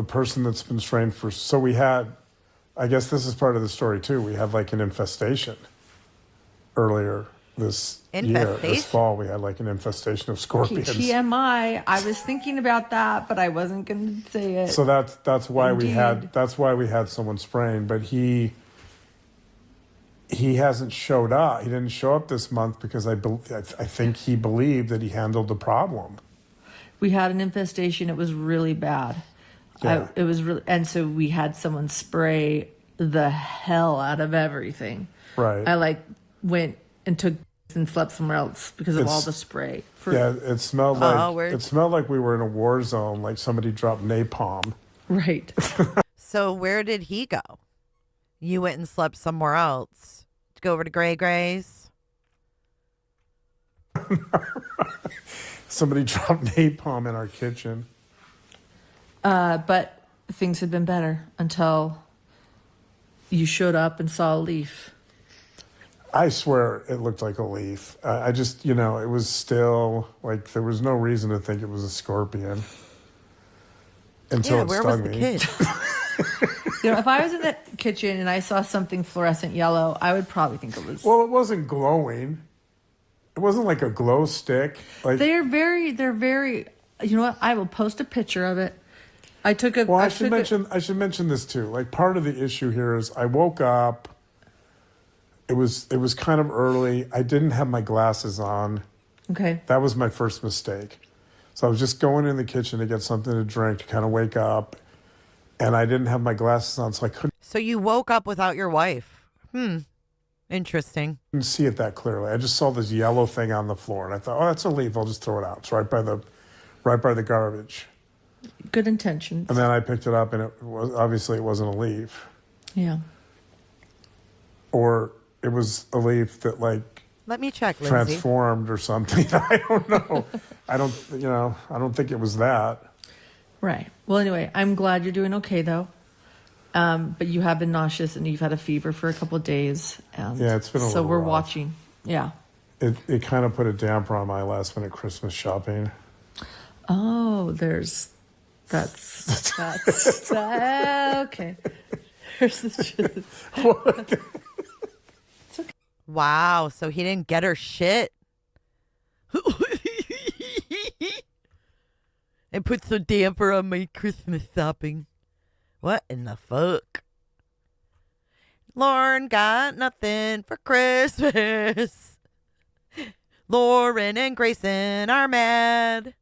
person that's been strained for. So we had, I guess this is part of the story too. We had like an infestation earlier this year, this fall. We had like an infestation of scorpions. TMI. I was thinking about that, but I wasn't going to say it. So that's why we Indeed. had someone spraying, but he hasn't showed up. He didn't show up this month because I think he believed that he handled the problem. We had an infestation. It was really bad. Yeah. It was really, and so we had someone spray the hell out of everything. Right. I went and took and slept somewhere else because of all the spray. It smelled like we were in a war zone, like somebody dropped napalm. Right. So where did he go? You went and slept somewhere else to go over to Gray Gray's? Somebody dropped napalm in our kitchen. But things had been better until you showed up and saw a leaf. I swear it looked like a leaf. I just, it was still like there was no reason to think it was a scorpion until it where stung was the me. kid? If I was in the kitchen and I saw something fluorescent yellow, I would probably think it was. Well, it wasn't glowing. It wasn't like a glow stick. Like They're very. You know what? I will post a picture of it. I took a. Well, I should mention this too. Like part of the issue here is I woke up. It was kind of early. I didn't have my glasses on. Okay. That was my first mistake. So I was just going in the kitchen to get something to drink to kind of wake up, and I didn't have my glasses on, so I couldn't So you woke up without your wife. Interesting. see it that clearly. I just saw this yellow thing on the floor, and I thought, "Oh, that's a leaf. I'll just throw it out. It's right by the garbage." Good intentions. And then I picked it up, and it wasn't a leaf. Yeah. Or it was a leaf that Let me check, Lindsay. transformed or something. I don't know. I don't think it was that. Right. Well, anyway, I'm glad you're doing okay though. But you have been nauseous and you've had a fever for a couple of days. And Yeah, it's been a so little we're rough. watching. Yeah. It kind of put a damper on my last minute Christmas shopping. Oh, that's okay. There's the What? Wow, so he didn't get her shit. It puts a damper on my Christmas shopping. What in the fuck? Lauren got nothing for Christmas. Lauren and Grayson are mad.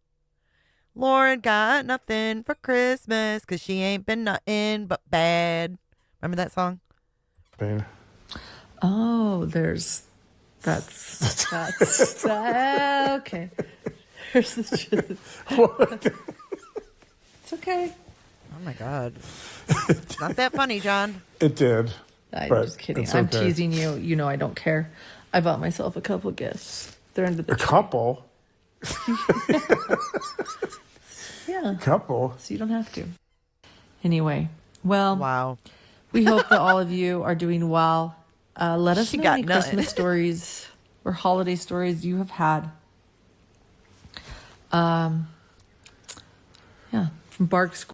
Lauren got nothing for Christmas because she ain't been nothing but bad. Remember that song? Oh, that's okay. There's the What? It's okay. Oh my God. It's not that funny, John. It did. I'm but just kidding. it's I'm okay. teasing you. You know I don't care. I bought myself a couple gifts. They're under the A couple? Yeah. A couple? So you don't have to. Anyway, well, Wow. we hope that all of you are doing well. Let us She know got any none. Christmas stories or holiday stories you have had. Yeah, from Barks.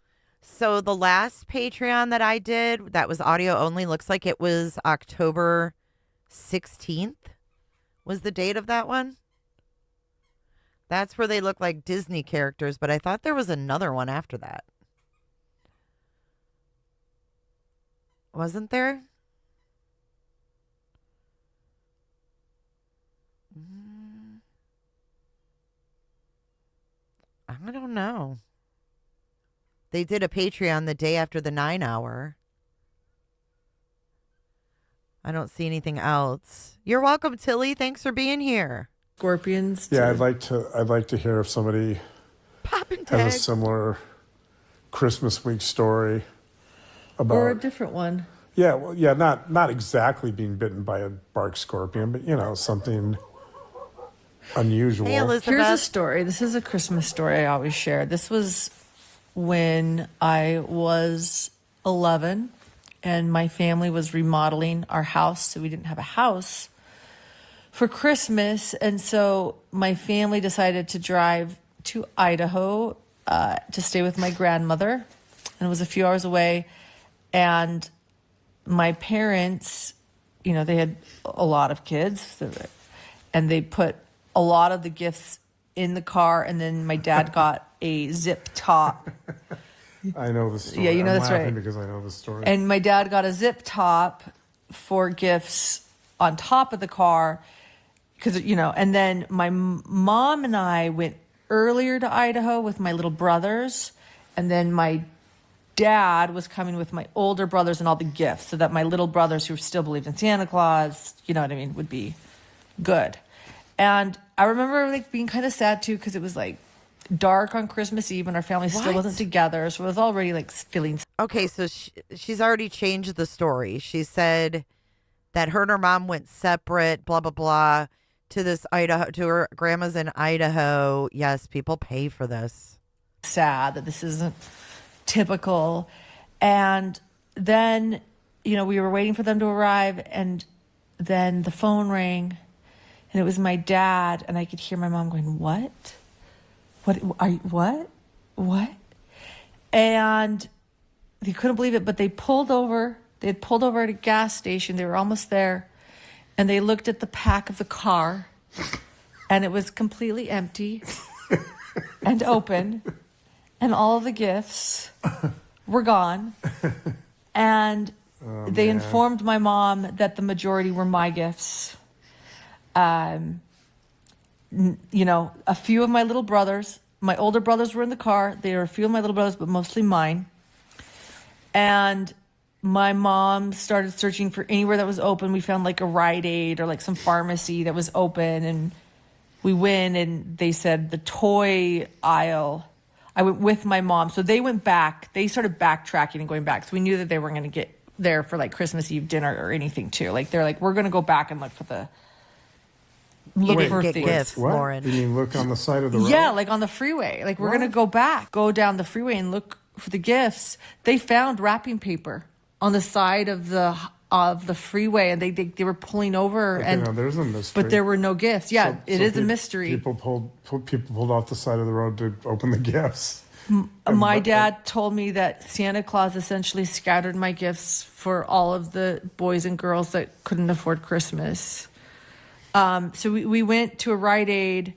So the last Patreon that I did, that was audio only, looks like it was October 16th was the date of that one. That's where they look like Disney characters, but I thought there was another one after that. Wasn't there? I don't know. They did a Patreon the day after the 9 hour. I don't see anything else. You're welcome, Tilly. Thanks for being here. Scorpions. Yeah, I'd like to hear if somebody Popping has a tags. similar Christmas week story about Or a different one. Yeah, well, yeah, not exactly being bitten by a bark scorpion, but something unusual. Hey, Elizabeth. Here's a story. This is a Christmas story I always share. This was when I was 11 and my family was remodeling our house. So we didn't have a house for Christmas. And so my family decided to drive to Idaho to stay with my grandmother. And it was a few hours away. And my parents, they had a lot of kids. And they put a lot of the gifts in the car. And then my dad got a zip top. I know the story. Yeah, you know I'm that's laughing right. because I know the story. And my dad got a zip top for gifts on top of the car. Because, and then my mom and I went earlier to Idaho with my little brothers. And then my dad was coming with my older brothers and all the gifts so that my little brothers who still believed in Santa Claus, would be good. And I remember being kind of sad too, because it was dark on Christmas Eve and our family still What? wasn't together. So it was already like feeling. Okay, so she's already changed the story. She said that her and her mom went separate, blah, blah, blah, to this Idaho, to her grandma's in Idaho. Yes, people pay for this. Sad that this isn't typical. And then, we were waiting for them to arrive, and then the phone rang, and it was my dad, and I could hear my mom going, what? What? And they couldn't believe it, but they pulled over. They had pulled over at a gas station. They were almost there, and they looked at the back of the car, and it was completely empty and open, and all of the gifts were gone. And they informed my mom that the majority were my gifts. A few of my little brothers, my older brothers were in the car. There were a few of my little brothers, but mostly mine. And my mom started searching for anywhere that was open. We found like a Rite Aid or like some pharmacy that was open. And we went, and they said the toy aisle. I went with my mom. So they went back. They started backtracking and going back. So we knew that they weren't going to get there for like Christmas Eve dinner or anything too. Like they're like, we're going to go back and look for the... You didn't for get things. gifts, What? Lauren. You mean look on the side of the road? Yeah, like on the freeway. Like we're going to go back, go down the freeway and look for the gifts. They found wrapping paper on the side of the freeway, and they were pulling over, Okay, and now there's a mystery. but there were no gifts. Yeah, it is a mystery. People pulled off the side of the road to open the gifts. My dad told me that Santa Claus essentially scattered my gifts for all of the boys and girls that couldn't afford Christmas. So we went to a Rite Aid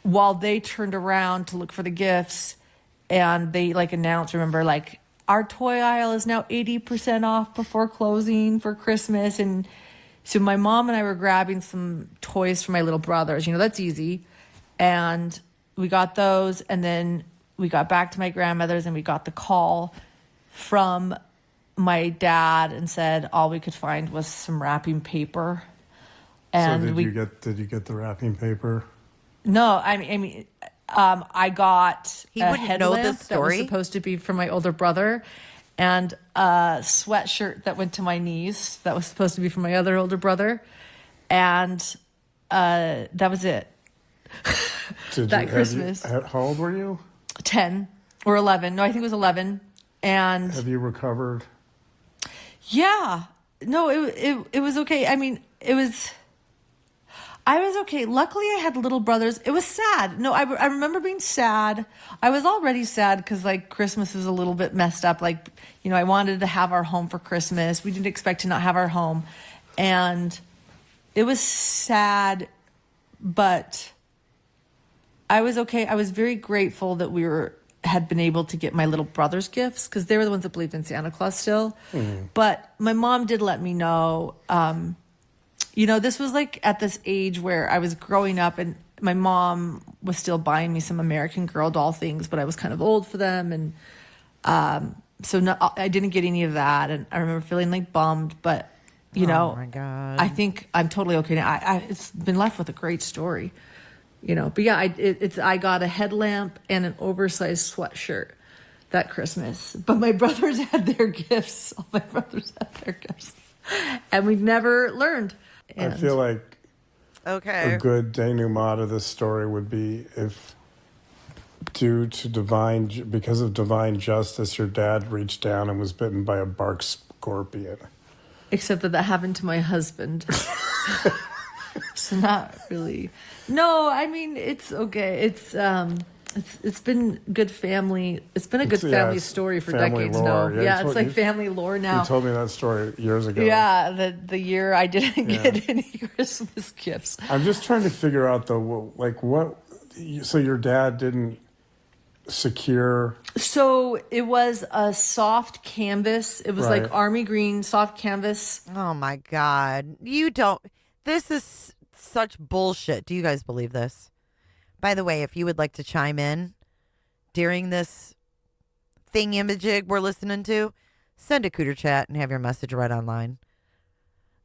while they turned around to look for the gifts, and they like announced, remember, like, our toy aisle is now 80% off before closing for Christmas. And so my mom and I were grabbing some toys for my little brothers. That's easy. And we got those, and then we got back to my grandmother's, and we got the call from my dad and said all we could find was some wrapping paper. And So did you get the wrapping paper? No, I mean, I got He a wouldn't know headlamp this that was story? supposed to be for my older brother, and a sweatshirt that went to my knees that was supposed to be for my other older brother, and that was it. That Christmas. How old were you? 10 or 11. No, I think it was 11. And Have you recovered? yeah, no, it was okay. I mean, I was okay. Luckily, I had little brothers. It was sad. No, I remember being sad. I was already sad because, like, Christmas is a little bit messed up. Like, I wanted to have our home for Christmas. We didn't expect to not have our home. And it was sad, but I was okay. I was very grateful that had been able to get my little brothers gifts because they were the ones that believed in Santa Claus still. But my mom did let me know, this was like at this age where I was growing up, and my mom was still buying me some American Girl doll things, but I was kind of old for them. And I didn't get any of that. And I remember feeling like bummed, but Oh my God. I think I'm totally okay now. It's been left with a great story, but yeah, I got a headlamp and an oversized sweatshirt that Christmas, but my brothers had their gifts. All my brothers had their gifts, and we never learned. I feel like Okay. a good denouement of this story would be if, because of divine justice, your dad reached down and was bitten by a bark scorpion. Except that happened to my husband. So not really. No, I mean, it's okay. It's been good family. It's been a good family story for family decades lore. now. Yeah, Yeah, it's like family lore now. You told me that story years ago. Yeah, the year I didn't get any Christmas gifts. I'm just trying to figure out though, like what. So your dad didn't secure. So it was a soft canvas. It was Right. like army green soft canvas. Oh my God. This is such bullshit. Do you guys believe this? By the way, if you would like to chime in during this thingamajig we're listening to, send a Cooter chat and have your message read online.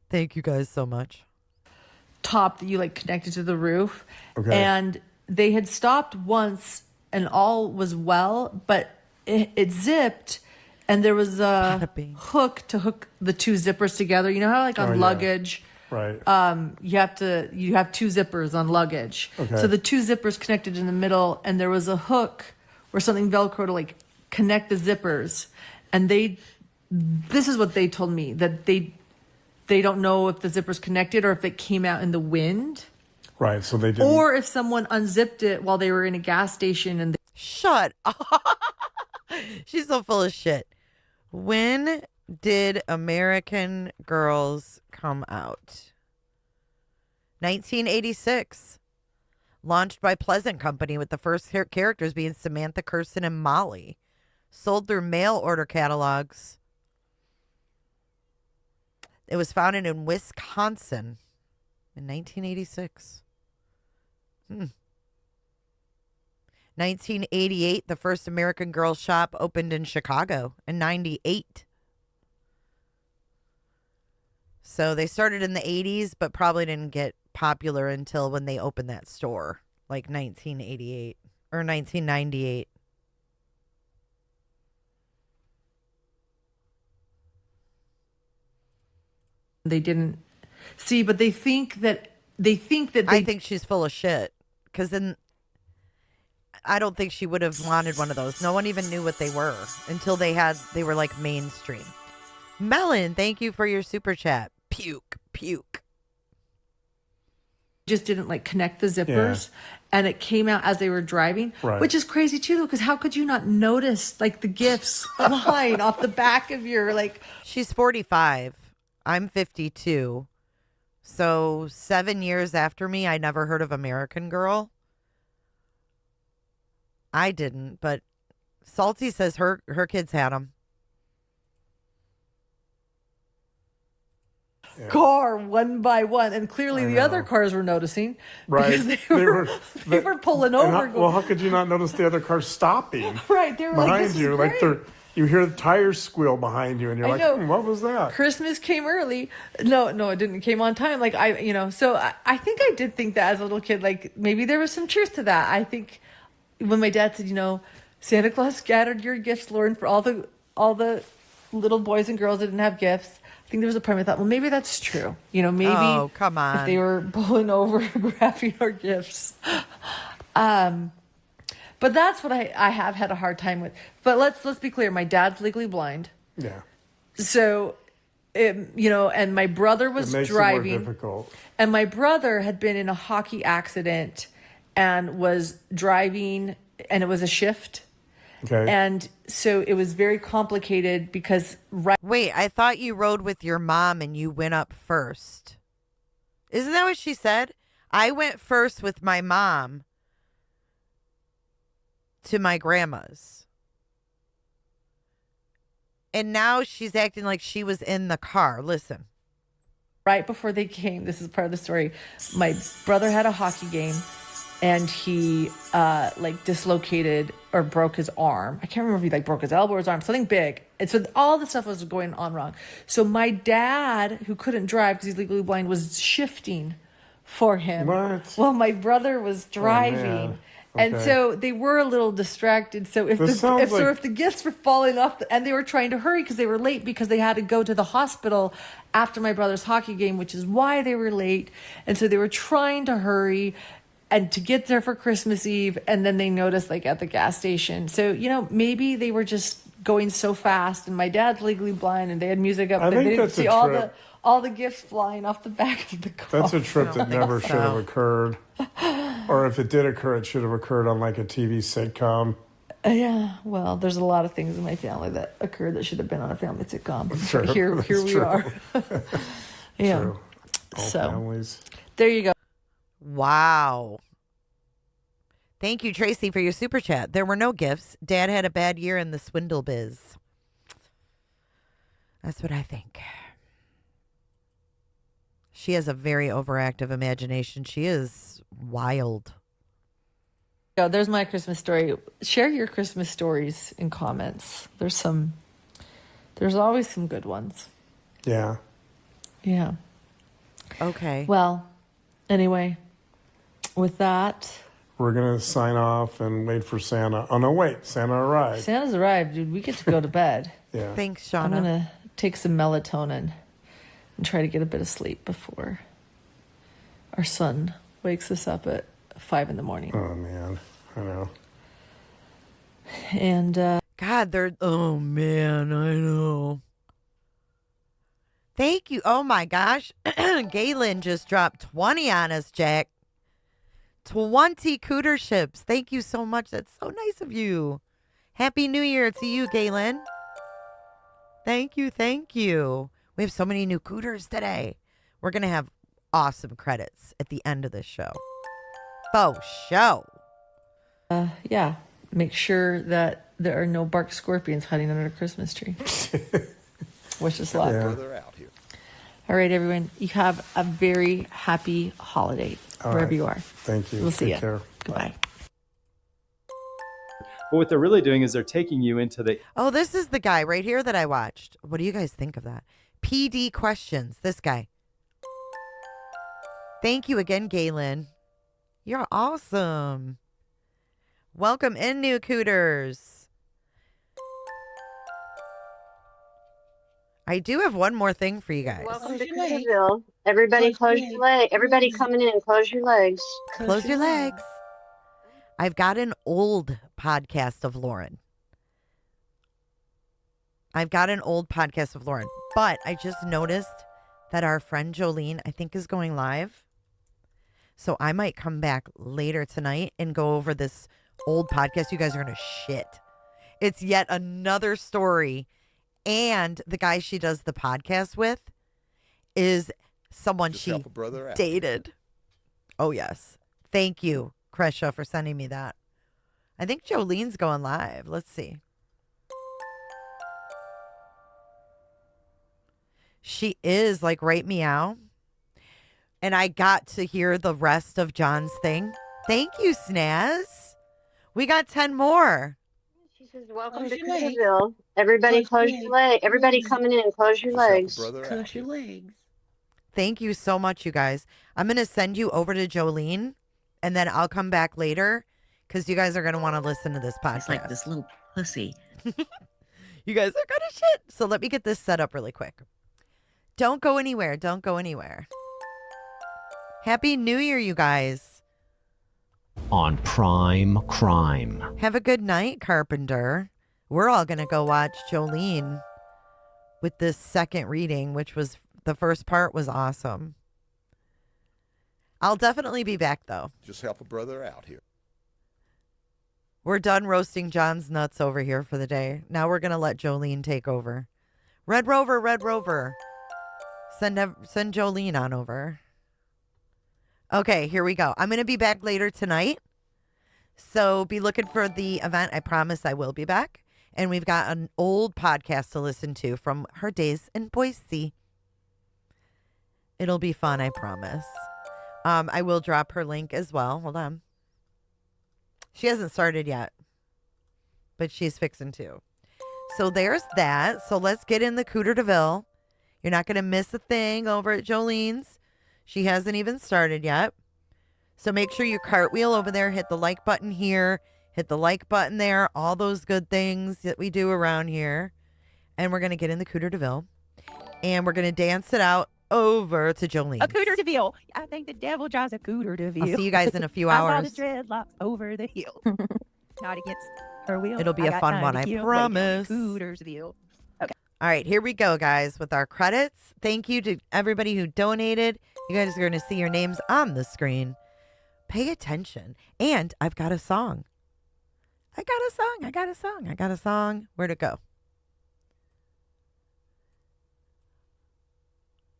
Thank you guys so much. Top that you like connected to the roof. Okay. And they had stopped once and all was well, but it zipped, and there was a hook to hook the two zippers together. You know how like on luggage, right? You have two zippers on luggage. Okay. So the two zippers connected in the middle, and there was a hook or something Velcro to like connect the zippers. And this is what they told me, that they don't know if the zipper's connected or if it came out in the wind. Right. So they didn't. Or if someone unzipped it while they were in a gas station and Shut up. She's so full of shit. When did American Girls come out? 1986. Launched by Pleasant Company, with the first characters being Samantha, Kirsten, and Molly. Sold through mail order catalogs. It was founded in Wisconsin in 1986. 1988, the first American Girl shop opened in Chicago in 98. So they started in the 80s, but probably didn't get popular until when they opened that store, like 1988 or 1998. they didn't see, but they think that I think she's full of shit, because then I don't think she would have wanted one of those. No one even knew what they were until they were like mainstream. Melon, thank you for your super chat. Puke. Just didn't like connect the zippers, and it came out as they were driving, which is crazy too, though, because how could you not notice like the gifts flying off the back of your like? She's 45. I'm 52. So 7 years after me, I never heard of American Girl. I didn't, but Salty says her kids had them. Car one by one, and clearly the other cars were noticing, because they were pulling over. How could you not notice the other car stopping? Right, they were behind like, this you, is like great. you hear the tires squeal behind you, and you're like, what was that? Christmas came early. No, it didn't. It came on time. Like so I think I did think that as a little kid, like maybe there was some truth to that. I think when my dad said, Santa Claus scattered your gifts, Lauren, for all the little boys and girls that didn't have gifts. I think there was a part I thought, well, maybe that's true. Maybe oh, come on. If they were pulling over, grabbing our gifts. But that's what I have had a hard time with. But let's be clear. My dad's legally blind. Yeah. So, and my brother was driving. It makes it more difficult. And my brother had been in a hockey accident and was driving, and it was a shift. Okay. And so it was very complicated because Wait, I thought you rode with your mom and you went up first. Isn't that what she said? I went first with my mom to my grandma's. And now she's acting like she was in the car. Listen. Right before they came, this is part of the story, my brother had a hockey game, and he dislocated or broke his arm. I can't remember if he broke his elbow or his arm, something big. And so all the stuff was going on wrong. So my dad, who couldn't drive because he's legally blind, was shifting for him. What? Well, my brother was driving. And so they were a little distracted. So if the gifts were falling off, and they were trying to hurry because they were late because they had to go to the hospital after my brother's hockey game, which is why they were late. And so they were trying to hurry and to get there for Christmas Eve, and then they noticed at the gas station. So, maybe they were just going so fast, and my dad's legally blind, and they had music up, and they didn't see all the gifts flying off the back of the car. That's a trip that never should have occurred. Or if it did occur, it should have occurred on a TV sitcom. Yeah, well, there's a lot of things in my family that occurred that should have been on a family sitcom. True. Here we are. Yeah. True. All families. There you go. Wow. Thank you, Tracy, for your super chat. There were no gifts. Dad had a bad year in the swindle biz. That's what I think. She has a very overactive imagination. She is wild. Oh, there's my Christmas story. Share your Christmas stories in comments. There's always some good ones. Yeah. Okay. Well, anyway, with that, we're going to sign off and wait for Santa. Oh, no, wait. Santa arrived. Santa's arrived, dude. We get to go to bed. Yeah. Thanks, I'm Shauna. going to take some melatonin and try to get a bit of sleep before our son wakes us up at 5 in the morning. Oh, man. I know. And God, oh man, I know. Thank you. Oh my gosh. Galen just dropped 20 on us, Jack. 20 cooter ships. Thank you so much. That's so nice of you. Happy New Year to you, Galen. Thank you. Thank you. We have so many new cooters today. We're going to have awesome credits at the end of this show. Faux show. yeah, make sure that there are no bark scorpions hiding under the Christmas tree. Wish us luck. Yeah. Brother out here. All right, everyone. You have a very happy holiday wherever right. you are. Thank you. We'll see Take you. care. Goodbye. But what they're really doing is they're taking you into the Oh, this is the guy right here that I watched. What do you guys think of that? PD questions. This guy. Thank you again, Galen. You're awesome. Welcome in, new cooters. I do have one more thing for you guys. Welcome to Cooterville. Everybody close your legs. Everybody coming in, close your legs. Close your legs. I've got an old podcast of Lauren. But I just noticed that our friend Jolene, I think, is going live. So I might come back later tonight and go over this old podcast. You guys are going to shit. It's yet another story. And the guy she does the podcast with is someone Just she help a brother out. dated. Oh, yes. Thank you, Kresha, for sending me that. I think Jolene's going live. Let's see. She is like right meow. And I got to hear the rest of John's thing. Thank you, Snaz. We got 10 more. She says, welcome to Cooterville. Everybody close your legs. Everybody coming in, close your Just help a legs. brother out Close your here. legs. Thank you so much, you guys. I'm going to send you over to Jolene, and then I'll come back later because you guys are going to want to listen to this podcast. It's like this little pussy. You guys are going to shit. So let me get this set up really quick. Don't go anywhere. Don't go anywhere. Happy New Year, you guys. On Prime Crime. Have a good night, Carpenter. We're all going to go watch Jolene with this second reading, which was the first part was awesome. I'll definitely be back, though. Just help a brother out here. We're done roasting John's nuts over here for the day. Now we're going to let Jolene take over. Red Rover, Red Rover. Send Jolene on over. Okay, here we go. I'm going to be back later tonight. So be looking for the event. I promise I will be back. And we've got an old podcast to listen to from her days in Boise. It'll be fun, I promise. I will drop her link as well. Hold on. She hasn't started yet, but she's fixing to. So there's that. So let's get in the Cooter DeVille. You're not going to miss a thing over at Jolene's. She hasn't even started yet. So make sure you cartwheel over there. Hit the like button here. Hit the like button there. All those good things that we do around here. And we're going to get in the Cooter DeVille. And we're going to dance it out over to Jolene. A Cooter DeVille. I think the devil drives a Cooter DeVille. I'll see you guys in a few I hours. saw the dreadlocks over the hill. Not against her will. It'll be a fun one, I promise. Cootersville. Okay. All right, here we go, guys, with our credits. Thank you to everybody who donated. You guys are going to see your names on the screen. Pay attention. And I've got a song. I got a song. Where'd it go?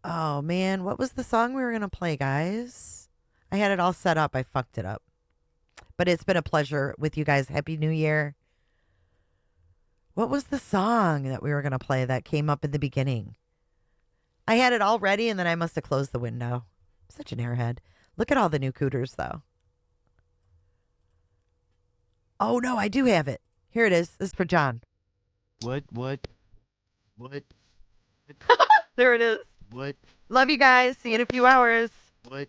Oh, man. What was the song we were going to play, guys? I had it all set up. I fucked it up. But it's been a pleasure with you guys. Happy New Year. What was the song that we were going to play that came up in the beginning? I had it all ready, and then I must have closed the window. Such an airhead. Look at all the new cooters, though. Oh, no, I do have it. Here it is. This is for John. What? There it is. What? Love you guys. See you in a few hours. What?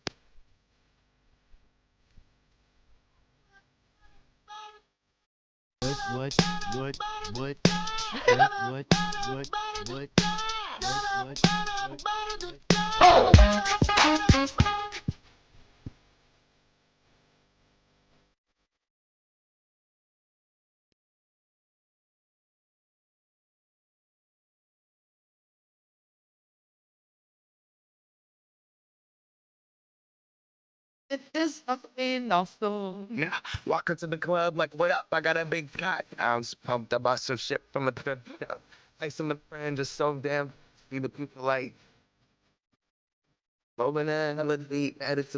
It is something awesome. Yeah, walk into the club like, what up? I got a big cat. I'm pumped about some shit from a trip. Like some of the friends just so damn. See the people like, rolling in, hella deep, added to